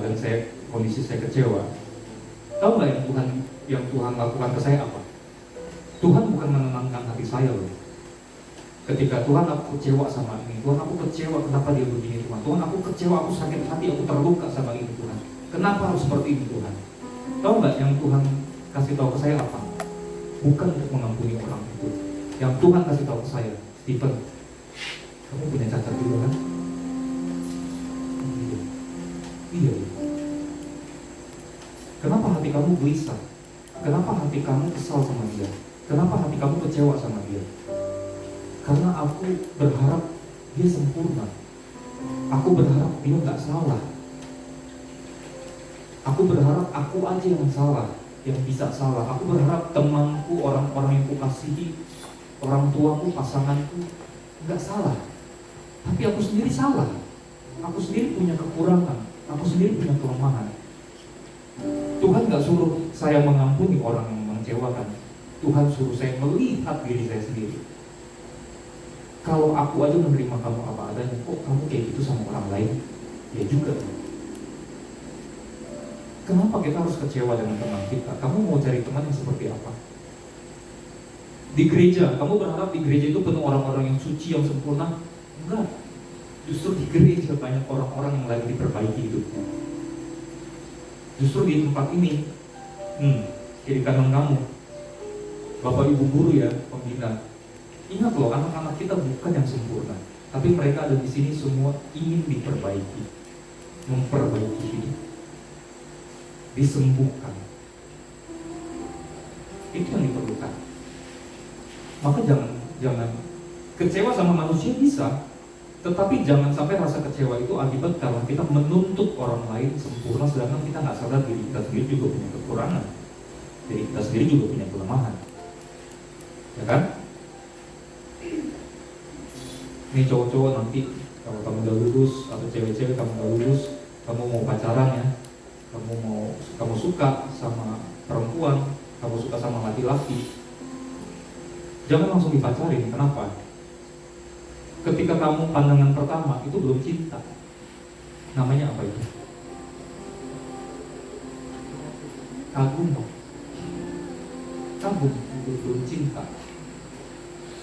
dan kondisi saya kecewa, tahu nggak yang Tuhan lakukan ke saya apa? Tuhan bukan menenangkan hati saya loh. Ketika Tuhan, aku kecewa sama ini, Tuhan aku kecewa kenapa dia begini, Tuhan aku kecewa, aku sakit hati, aku terluka sama ini, Tuhan kenapa harus seperti ini, Tuhan? Tahu nggak yang Tuhan kasih tahu ke saya apa? Bukan untuk mengampuni orang itu. Yang Tuhan kasih tahu ke saya, Stephen, kamu punya cacat juga kan? Iya. Iya. Kenapa hati kamu gelisah? Kenapa hati kamu kesal sama dia? Kenapa hati kamu kecewa sama dia? Karena aku berharap dia sempurna. Aku berharap dia nggak salah. Aku berharap aku aja yang salah, yang bisa salah. Aku berharap temanku, orang-orang yang kukasihi, orang tuaku, pasanganku nggak salah. Tapi aku sendiri salah. Aku sendiri punya kekurangan. Aku sendiri punya kelemahan. Tuhan nggak suruh saya mengampuni orang yang mengecewakan. Tuhan suruh saya melihat diri saya sendiri. Kalau aku aja menerima kamu apa adanya, kok kamu kayak gitu sama orang lain? Ya juga. Kenapa kita harus kecewa dengan teman kita? Kamu mau cari teman yang seperti apa? Di gereja, kamu berharap di gereja itu penuh orang-orang yang suci, yang sempurna? Enggak. Justru di gereja banyak orang-orang yang lagi diperbaiki hidupnya. Justru di tempat ini, kiri kanan kamu, Bapak Ibu guru ya, pembina. Ingat loh, anak-anak kita bukan yang sempurna, tapi mereka ada di sini semua ingin diperbaiki, memperbaiki hidup, disembuhkan. Itu yang diperlukan. Maka jangan kecewa sama manusia bisa, tetapi jangan sampai rasa kecewa itu akibat karena kita menuntut orang lain sempurna, sedangkan kita nggak sadar diri kita sendiri juga punya kekurangan, diri kita sendiri juga punya kelemahan, ya kan? Ini cowok-cowok nanti kalau kamu udah lulus, atau cewek-cewek kamu udah lulus, kamu mau pacaran ya, kamu suka sama perempuan, kamu suka sama laki-laki, jangan langsung dipacarin. Kenapa? Ketika kamu pandangan pertama itu belum cinta. Namanya apa itu? Kagum. Kagum itu belum cinta.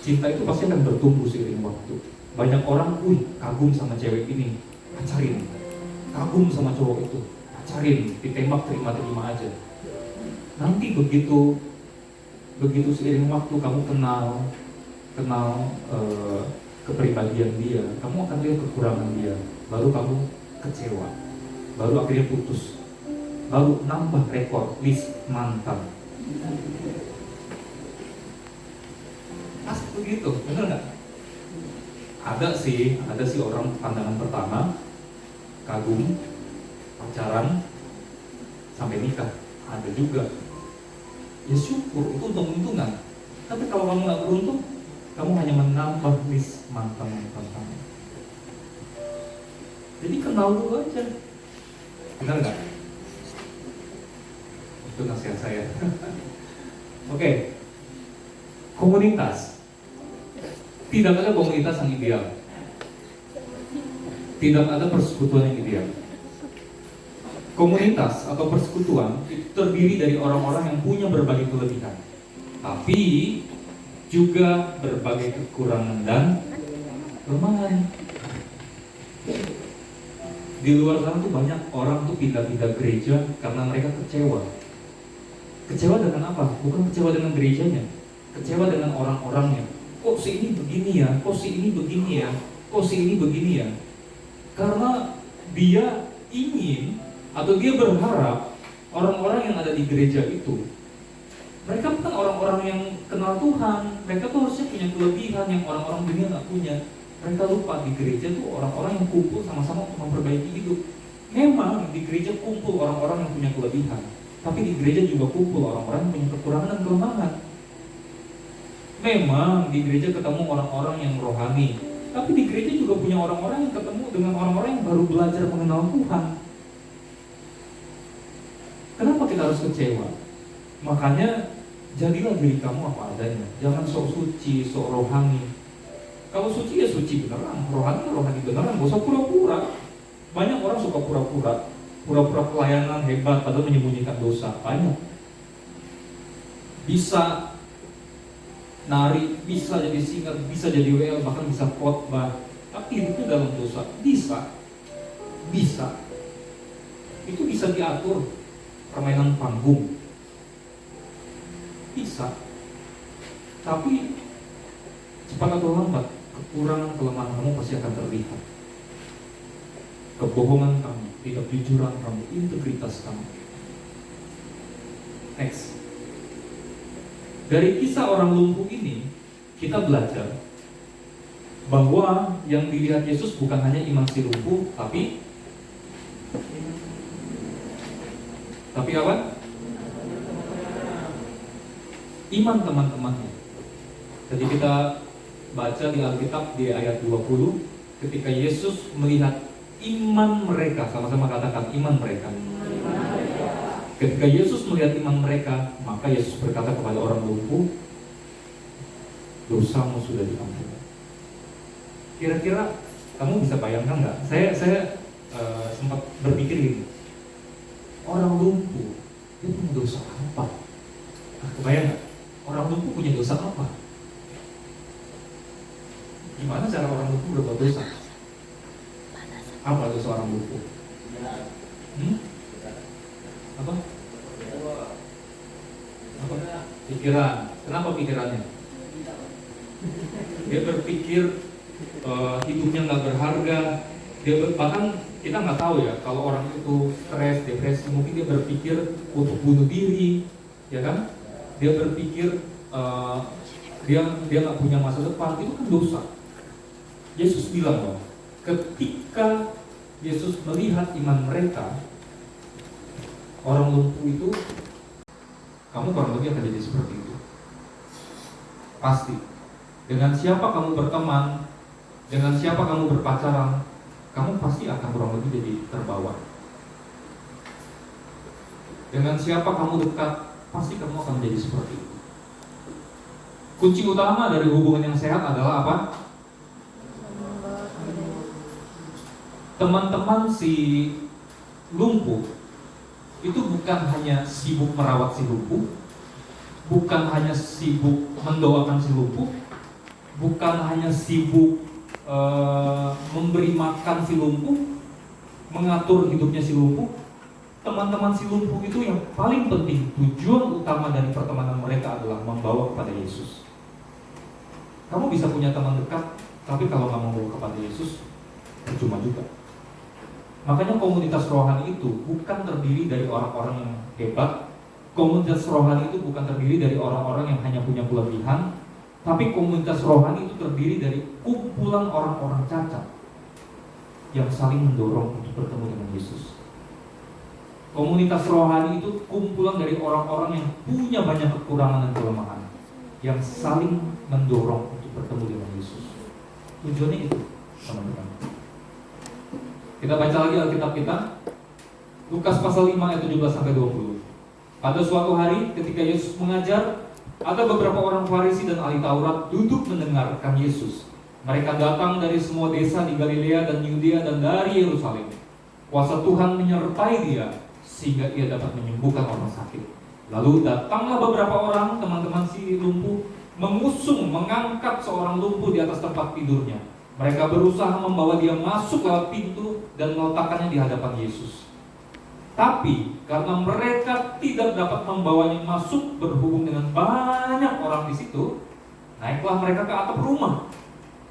Cinta itu pasti akan bertumbuh seiring waktu. Banyak orang, kagum sama cewek ini, pacarin. Kagum sama cowok itu, pacarin. Ditembak terima-terima aja. Nanti begitu seiring waktu kamu kenal kepribadian dia, kamu akan lihat kekurangan dia, baru kamu kecewa, baru akhirnya putus, baru nambah rekor list mantan. Pasti begitu, bener nggak? Ada sih orang pandangan pertama, kagum, pacaran, sampai nikah. Ada juga. Ya syukur, itu untung-untungan. Tapi kalau kamu nggak beruntung, kamu hanya menambah list mantan-mantan kamu. Jadi kenal dulu aja. Benar nggak? Itu nasihat saya. Oke. Komunitas. Tidak ada komunitas yang ideal. Tidak ada persekutuan yang ideal. Komunitas atau persekutuan itu terdiri dari orang-orang yang punya berbagai kelebihan, tapi juga berbagai kekurangan dan kelemahan. Di luar sana tuh banyak orang tuh pindah-pindah gereja karena mereka kecewa. Kecewa dengan apa? Bukan kecewa dengan gerejanya, kecewa dengan orang-orangnya. Kok si ini begini ya? Kok si ini begini ya? Kok si ini begini ya? Karena dia ingin atau dia berharap orang-orang yang ada di gereja itu, mereka bukan orang-orang yang kenal Tuhan. Mereka tuh harusnya punya kelebihan yang orang-orang dunia nggak punya. Mereka lupa di gereja tuh orang-orang yang kumpul sama-sama untuk memperbaiki hidup. Memang di gereja kumpul orang-orang yang punya kelebihan, tapi di gereja juga kumpul orang-orang yang punya kekurangan dan kelemahan. Memang di gereja ketemu orang-orang yang rohani, tapi di gereja juga punya orang-orang yang ketemu dengan orang-orang yang baru belajar mengenal Tuhan. Kenapa kita harus kecewa? Makanya jadilah diri kamu apa adanya. Jangan sok suci, sok rohani. Kalau suci ya suci beneran, rohani ya rohani beneran. Gak usah pura-pura. Banyak orang suka pura-pura, pura-pura pelayanan hebat padahal menyembunyikan dosa. Banyak. Bisa nari, bisa jadi singer, bisa jadi WL, bahkan bisa khotbah, tapi itu dalam dosa. Bisa. Itu bisa diatur. permainan panggung. Bisa. Tapi cepat atau lambat, kekurangan kelemahan kamu pasti akan terlihat. Kebohongan kamu, tidak jujuran kamu, integritas kamu. Next. Dari kisah orang lumpuh ini, kita belajar bahwa yang dilihat Yesus bukan hanya iman si lumpuh, tapi apa? Iman teman-temannya. Jadi kita baca di Alkitab di ayat 20, ketika Yesus melihat iman mereka, sama-sama katakan iman mereka. Ketika Yesus melihat iman mereka, maka Yesus berkata kepada orang lumpuh, dosamu sudah diampuni. Kira-kira kamu bisa bayangkan nggak? Saya sempat berpikir gini, orang lumpuh dia punya dosa apa? Kebayang nggak? Orang lumpuh punya dosa apa? Gimana cara orang lumpuh berbuat dosa? Apa dosa orang lumpuh? Apa? Pikiran. Kenapa pikirannya? Dia berpikir hidupnya nggak berharga. Bahkan kita nggak tahu ya, kalau orang itu stres, depresi, mungkin dia berpikir untuk bunuh diri, ya kan? Dia berpikir dia nggak punya masa depan. Itu kan dosa. Yesus bilang bahwa ketika Yesus melihat iman mereka, orang lumpuh itu, kamu kurang lebih akan jadi seperti itu. Pasti. Dengan siapa kamu berteman, dengan siapa kamu berpacaran, kamu pasti akan kurang lebih jadi terbawa. Dengan siapa kamu dekat, pasti kamu akan menjadi seperti itu. Kunci utama dari hubungan yang sehat adalah apa? Teman-teman si lumpuh itu bukan hanya sibuk merawat si lumpuh, bukan hanya sibuk mendoakan si lumpuh, bukan hanya sibuk memberi makan si lumpuh, mengatur hidupnya si lumpuh. Teman-teman si lumpuh itu yang paling penting, tujuan utama dari pertemanan mereka adalah membawa kepada Yesus. Kamu bisa punya teman dekat, tapi kalau nggak membawa kepada Yesus, percuma juga. Makanya komunitas rohani itu bukan terdiri dari orang-orang yang hebat. Komunitas rohani itu bukan terdiri dari orang-orang yang hanya punya kelebihan, tapi komunitas rohani itu terdiri dari kumpulan orang-orang cacat yang saling mendorong untuk bertemu dengan Yesus. Komunitas rohani itu kumpulan dari orang-orang yang punya banyak kekurangan dan kelemahan, yang saling mendorong untuk bertemu dengan Yesus. Tujuannya itu, teman-teman. Kita baca lagi Alkitab kita, Lukas pasal 5 ayat 17-20. Pada suatu hari ketika Yesus mengajar, ada beberapa orang Farisi dan ahli Taurat duduk mendengarkan Yesus. Mereka datang dari semua desa di Galilea dan Yudea dan dari Yerusalem. Kuasa Tuhan menyertai dia sehingga ia dapat menyembuhkan orang sakit. Lalu datanglah beberapa orang, teman-teman si lumpuh, mengangkat seorang lumpuh di atas tempat tidurnya. Mereka berusaha membawa dia masuk lewat pintu dan meletakkannya di hadapan Yesus. Tapi karena mereka tidak dapat membawanya masuk berhubung dengan banyak orang di situ, naiklah mereka ke atap rumah.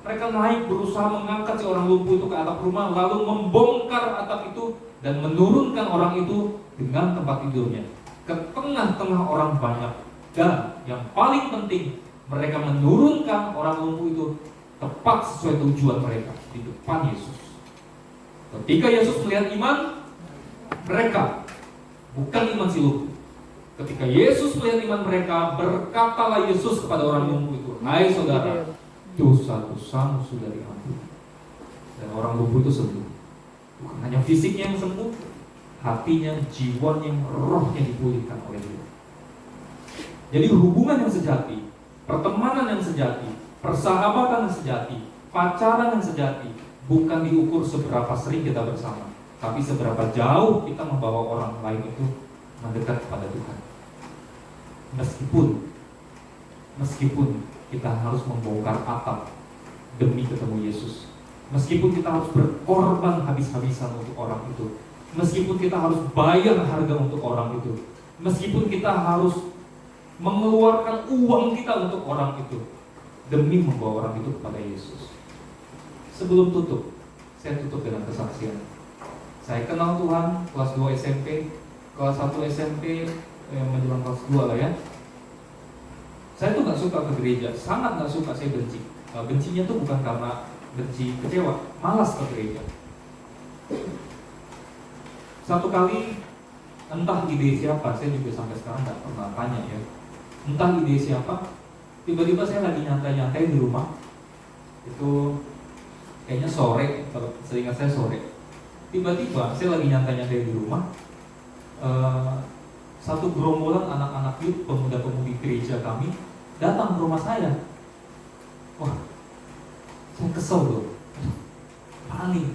Mereka naik berusaha mengangkat si orang lumpuh itu ke atap rumah, lalu membongkar atap itu dan menurunkan orang itu dengan tempat tidurnya ke tengah-tengah orang banyak. Dan yang paling penting, mereka menurunkan orang lumpuh itu tepat sesuai tujuan mereka di depan Yesus. Ketika Yesus melihat iman mereka, bukan iman si lumpuh. Ketika Yesus melihat iman mereka, berkatalah Yesus kepada orang lumpuh itu, "Hai saudara, dosa-dosamu sudah diampuni." Dan orang lumpuh itu sembuh. Bukan hanya fisiknya yang sembuh, hatinya, jiwanya, rohnya dipulihkan oleh Dia. Jadi hubungan yang sejati, pertemanan yang sejati, persahabatan yang sejati, pacaran yang sejati, bukan diukur seberapa sering kita bersama, tapi seberapa jauh kita membawa orang lain itu mendekat kepada Tuhan. Meskipun kita harus membongkar atap demi ketemu Yesus, meskipun kita harus berkorban habis-habisan untuk orang itu, Meskipun kita harus bayar harga untuk orang itu, meskipun kita harus mengeluarkan uang kita untuk orang itu, demi membawa orang itu kepada Yesus. Sebelum tutup, saya tutup dengan kesaksian. Saya kenal Tuhan kelas 2 SMP, kelas 1 SMP, menjelang kelas 2 lah ya. Saya tuh gak suka ke gereja, sangat gak suka, saya benci. Bencinya tuh bukan karena benci kecewa, malas ke gereja. Satu kali, entah ide siapa, saya juga sampai sekarang gak pernah tanya ya. Entah ide siapa, tiba-tiba saya lagi nyantai-nyantai di rumah. Itu kayaknya sore, seingat saya sore. Tiba-tiba saya lagi nyantai-nyantai di rumah. Satu gerombolan anak-anak youth, pemuda-pemudi gereja kami datang ke rumah saya. Wah, saya kesel loh, panik.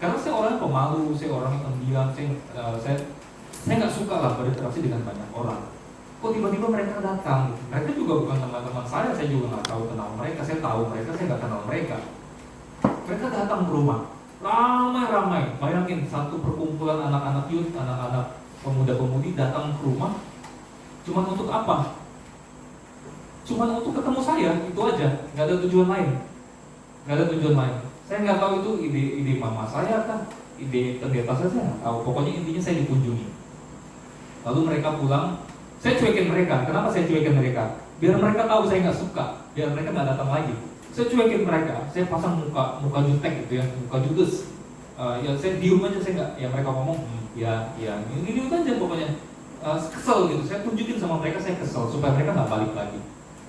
Karena saya orang pemalu, saya orang yang pendiam, saya nggak suka lah berinteraksi dengan banyak orang. Kok tiba-tiba mereka datang? Mereka juga bukan teman-teman saya juga nggak tahu kenal mereka. Saya tahu mereka, saya nggak kenal mereka. Mereka datang ke rumah, ramai-ramai. Bayangin satu perkumpulan anak-anak youth, anak-anak pemuda-pemudi datang ke rumah. Cuma untuk apa? Cuma untuk ketemu saya, itu aja. Nggak ada tujuan lain. Nggak ada tujuan lain. Saya nggak tahu itu ide mama saya kan, ide pendeta saya nggak tahu. Pokoknya intinya saya dikunjungi. Lalu mereka pulang, saya cuekin mereka. Kenapa saya cuekin mereka? Biar mereka tahu saya nggak suka, biar mereka nggak datang lagi. Saya cuekin mereka, saya pasang muka jutek gitu ya, muka judes. Ya saya diem aja, saya nggak, ya mereka ngomong, ya ini aja pokoknya. Kesel gitu, saya tunjukin sama mereka saya kesel supaya mereka nggak balik lagi.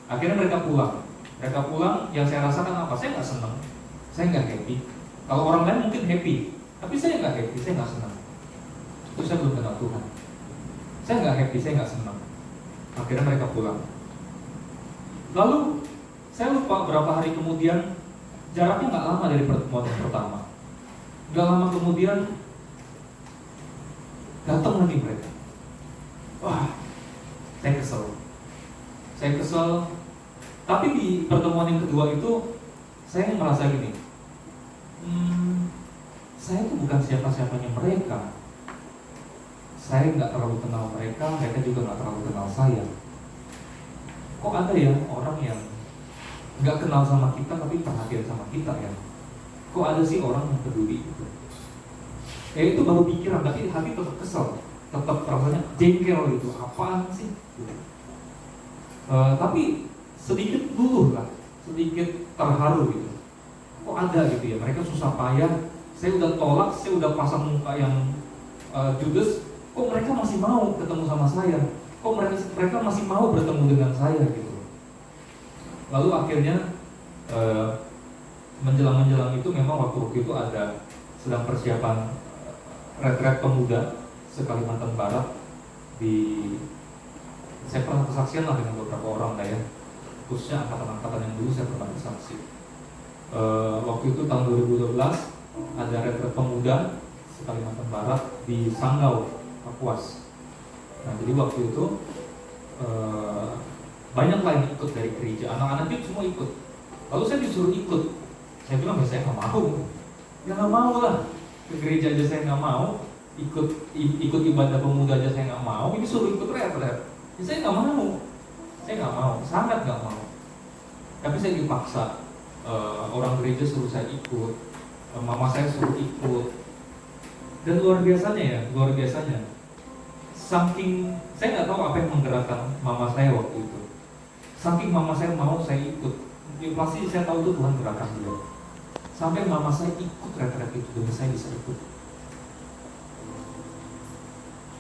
Akhirnya mereka pulang. Yang saya rasakan apa? Saya nggak senang. Saya nggak happy. Kalau orang lain mungkin happy, tapi saya nggak happy, saya nggak senang. Itu saya belum kenal Tuhan. Saya nggak happy, saya nggak senang. Akhirnya mereka pulang. Lalu saya lupa berapa hari kemudian, jaraknya nggak lama dari pertemuan yang pertama. Nggak lama kemudian datang lagi mereka. Wah, saya kesel. Tapi di pertemuan yang kedua itu saya merasa gini. Saya itu bukan siapa-siapanya mereka. Saya nggak terlalu kenal mereka, mereka juga nggak terlalu kenal saya. Kok ada ya orang yang nggak kenal sama kita tapi perhatian sama kita ya? Kok ada sih orang yang peduli gitu? Ya itu baru pikiran, tapi hati tetap kesel, tetap rasanya jengkel gitu. Apaan sih? Tapi sedikit dulu lah, sedikit terharu gitu. Kok ada gitu ya? Mereka susah payah. Saya udah tolak, saya udah pasang muka yang judes. Kok mereka masih mau ketemu sama saya? Kok mereka masih mau bertemu dengan saya gitu? Lalu akhirnya menjelang itu memang waktu itu ada sedang persiapan retret pemuda se-Kalimantan Barat saya pernah kesaksian lah dengan beberapa orang lah ya, khususnya angkatan-angkatan yang dulu saya pernah bersaksi. Waktu itu tahun 2012 ada retret pemuda se-Kalimantan Barat di Sanggau, Kapuas. Nah jadi waktu itu banyak lah yang ikut dari gereja, anak-anak itu semua ikut. Lalu saya disuruh ikut. Saya bilang ya saya nggak mau. Ya nggak mau lah, ke gereja aja saya nggak mau, ikut ibadah pemuda aja saya nggak mau. Ini suruh ikut retret, ya saya nggak mau, sangat nggak mau. Tapi saya dipaksa. Orang gereja suruh saya ikut, mama saya suruh ikut. Dan luar biasanya, saking saya nggak tahu apa yang menggerakkan mama saya waktu itu. Saking mama saya mau saya ikut, ya pasti saya tahu itu Tuhan gerakan dia. Sampai mama saya ikut retret itu demi saya bisa ikut.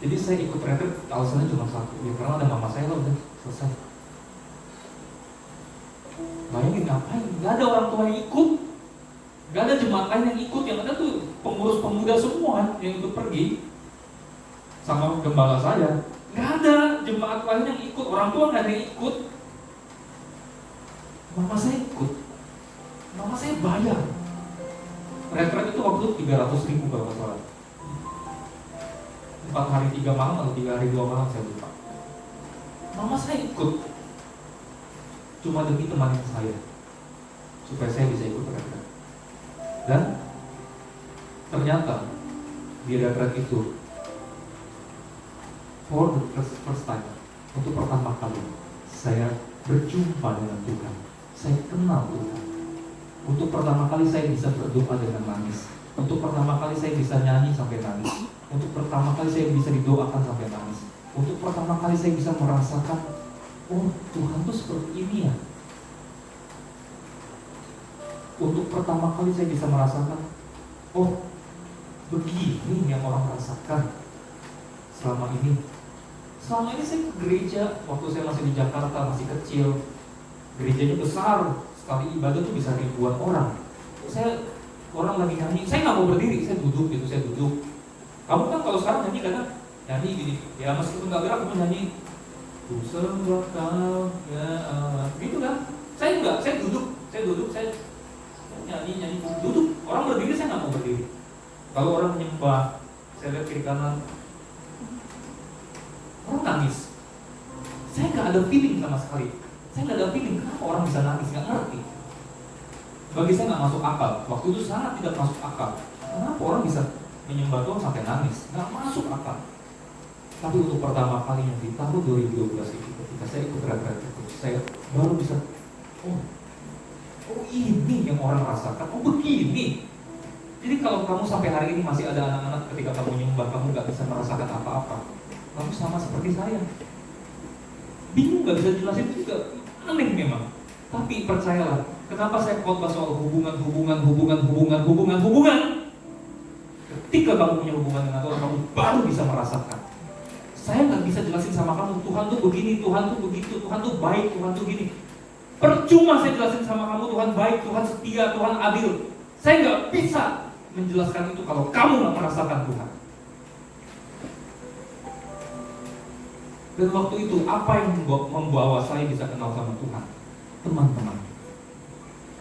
Jadi saya ikut retret alasannya cuma satu, ya karena ada mama saya, udah selesai. Bayangin ngapain? Gak ada orang tua yang ikut, gak ada jemaat lain yang ikut, yang ada tuh pengurus pemuda semua yang ikut pergi sama gembala saya. Gak ada jemaat lain yang ikut, orang tua gak ada yang ikut. Mama saya ikut, mama saya bayar. Retret itu waktu itu 300.000 kalau nggak salah. 4 hari 3 malam atau 3 hari 2 malam saya lupa. Mama saya ikut cuma demi temanin saya supaya saya bisa ikut retret. Dan ternyata di retret itu, for the first time, untuk pertama kali saya berjumpa dengan Tuhan, saya kenal Tuhan. Untuk pertama kali saya bisa berdoa dengan nangis. Untuk pertama kali saya bisa nyanyi sampai nangis. Untuk pertama kali saya bisa didoakan sampai nangis. Untuk pertama kali saya bisa merasakan, oh Tuhan tuh seperti ini ya. Untuk pertama kali saya bisa merasakan, oh begini yang orang rasakan selama ini. Selama ini saya ke gereja, waktu saya masih di Jakarta, masih kecil. Gerejanya besar, sekali ibadah tuh bisa ribuan orang. Orang lagi nyanyi, saya nggak mau berdiri, saya duduk gitu, saya duduk. Kamu kan kalau sekarang nyanyi kadang nyanyi gini, ya meskipun nggak gerak kamu nyanyi, ku sembah kau ya Allah, gitu kan? Saya enggak, saya duduk, saya nyanyi, duduk. Orang berdiri saya nggak mau berdiri. Kalau orang menyembah, saya lihat kiri kanan, orang nangis. Saya nggak ada feeling sama sekali. Saya nggak ada feeling kenapa orang bisa nangis, nggak ngerti. Bagi saya nggak masuk akal. Waktu itu sangat tidak masuk akal. Kenapa orang bisa menyembah Tuhan sampai nangis? Nggak masuk akal. Tapi untuk pertama kalinya di tahun 2012 itu, ketika saya ikut retret itu, saya baru bisa, oh ini yang orang rasakan, oh begini. Jadi kalau kamu sampai hari ini masih ada anak-anak ketika kamu menyembah, kamu nggak bisa merasakan apa-apa, kamu sama seperti saya. Bingung, nggak bisa jelasin juga, aneh memang. Tapi percayalah, kenapa saya khotbah soal hubungan. Ketika kamu punya hubungan dengan Tuhan, kamu baru bisa merasakan. Saya nggak bisa jelasin sama kamu, Tuhan tuh begini, Tuhan tuh begitu, Tuhan tuh baik, Tuhan tuh gini. Percuma saya jelasin sama kamu, Tuhan baik, Tuhan setia, Tuhan adil. Saya nggak bisa menjelaskan itu kalau kamu nggak merasakan Tuhan. Dan waktu itu, apa yang membawa saya bisa kenal sama Tuhan? Teman-teman.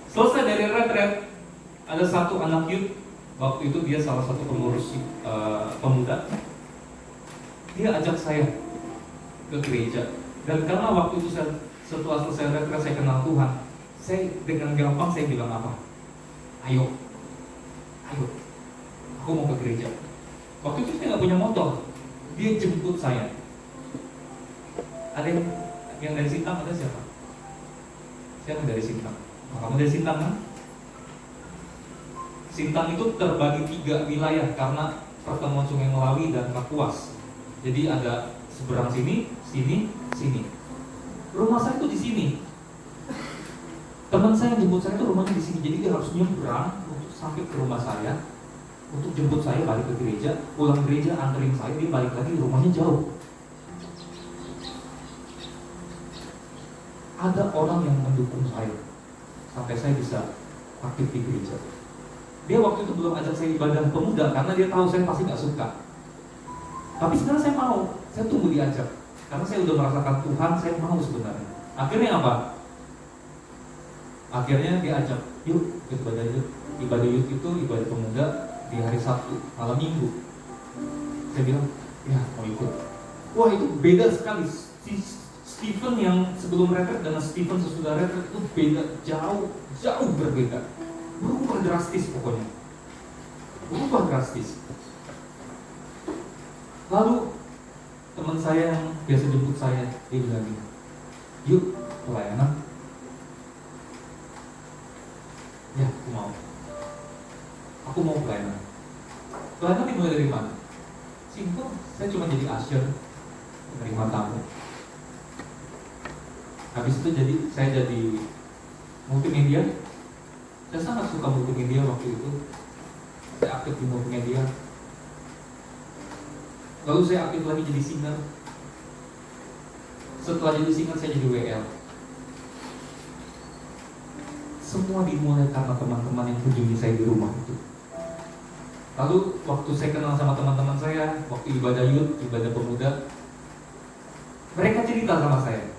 Selesai dari retret, ada satu anak youth. Waktu itu dia salah satu pengurus pemuda. Dia ajak saya ke gereja. Dan karena waktu itu setelah selesai retret saya kenal Tuhan, saya dengan gampang saya bilang apa? Ayo, aku mau ke gereja. Waktu itu saya nggak punya motor. Dia jemput saya. Ada yang dari Sintang, ada siapa? Siapa dari Sintang? Kamu dari Sintang kan? Sintang itu terbagi 3 wilayah karena pertemuan Sungai Melawi dan Kapuas. Jadi ada seberang sini, sini. Rumah saya itu di sini. Teman saya yang jemput saya itu rumahnya di sini. Jadi dia harus nyebrang untuk sampai ke rumah saya, untuk jemput saya balik ke gereja, pulang gereja anterin saya, dia balik lagi, rumahnya jauh. Ada orang yang mendukung saya sampai saya bisa aktif di gereja. Dia waktu itu belum ajak saya ibadah pemuda karena dia tahu saya pasti gak suka. Tapi sekarang saya mau, saya tunggu diajak. Karena saya udah merasakan Tuhan, saya mau sebenarnya. Akhirnya apa? Akhirnya diajak, yuk ibadah yuk. Ibadah yuk itu ibadah pemuda di hari Sabtu, malam Minggu. Saya bilang, ya mau ikut. Wah itu beda sekali. Stephen yang sebelum retret dengan Stephen sesudah retret itu beda, jauh berbeda. Berubah drastis pokoknya. Berubah drastis. Lalu teman saya yang biasa jemput saya, dia bilang gini, yuk pelayanan. Ya, aku mau pelayanan. Pelayanan dimulai dari mana? Simpel, saya cuma jadi usher, menerima tamu. Habis itu saya jadi multimedia. Saya sangat suka multimedia waktu itu. Saya aktif di multimedia. Lalu saya aktif lagi jadi singer. Setelah jadi singer saya jadi WL. Semua dimulai karena teman-teman yang kunjungi saya di rumah itu. Lalu waktu saya kenal sama teman-teman saya, waktu ibadah youth, ibadah pemuda, mereka cerita sama saya.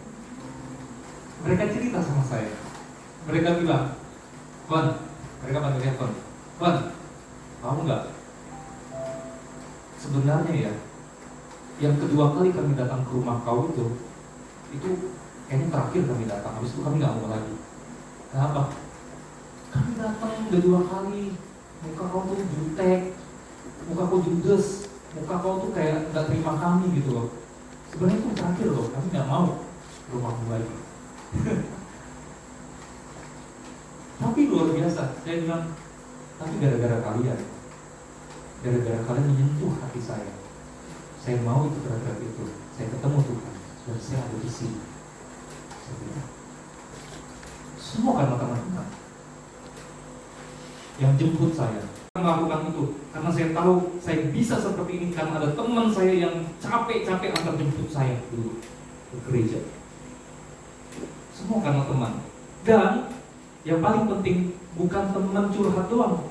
Mereka bilang, Wan, mereka panggilnya Wan, kamu nggak? Sebenarnya ya, yang kedua kali kami datang ke rumah kau itu kayaknya terakhir kami datang. Habis itu kami nggak mau lagi. Kenapa? Kami datang udah 2 kali, muka kau tuh jutek, muka kau judes, muka kau tuh kayak nggak terima kami gitu loh. Sebenarnya itu terakhir loh, kami nggak mau rumahmu lagi. Tapi luar biasa, saya bilang, tapi gara-gara kalian menyentuh hati saya mau itu gerak-gerak itu, saya ketemu Tuhan, dan saya ada di sini. Saya bilang, semua karena teman-teman yang jemput saya melakukan itu, karena saya tahu saya bisa seperti ini karena ada teman saya yang capek-capek antar jemput saya dulu ke gereja. Semua karena teman. Dan yang paling penting bukan teman curhat doang,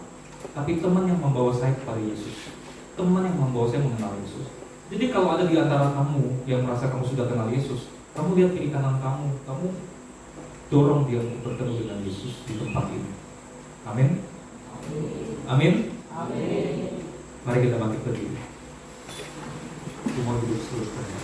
tapi teman yang membawa saya kepada Yesus, teman yang membawa saya mengenal Yesus. Jadi kalau ada di antara kamu yang merasa kamu sudah kenal Yesus, kamu lihat kiri kanan kamu dorong dia untuk bertemu dengan Yesus di tempat ini. Amin. Amin. Amin. Mari kita bangkit berdiri. Semua duduk seluruhnya.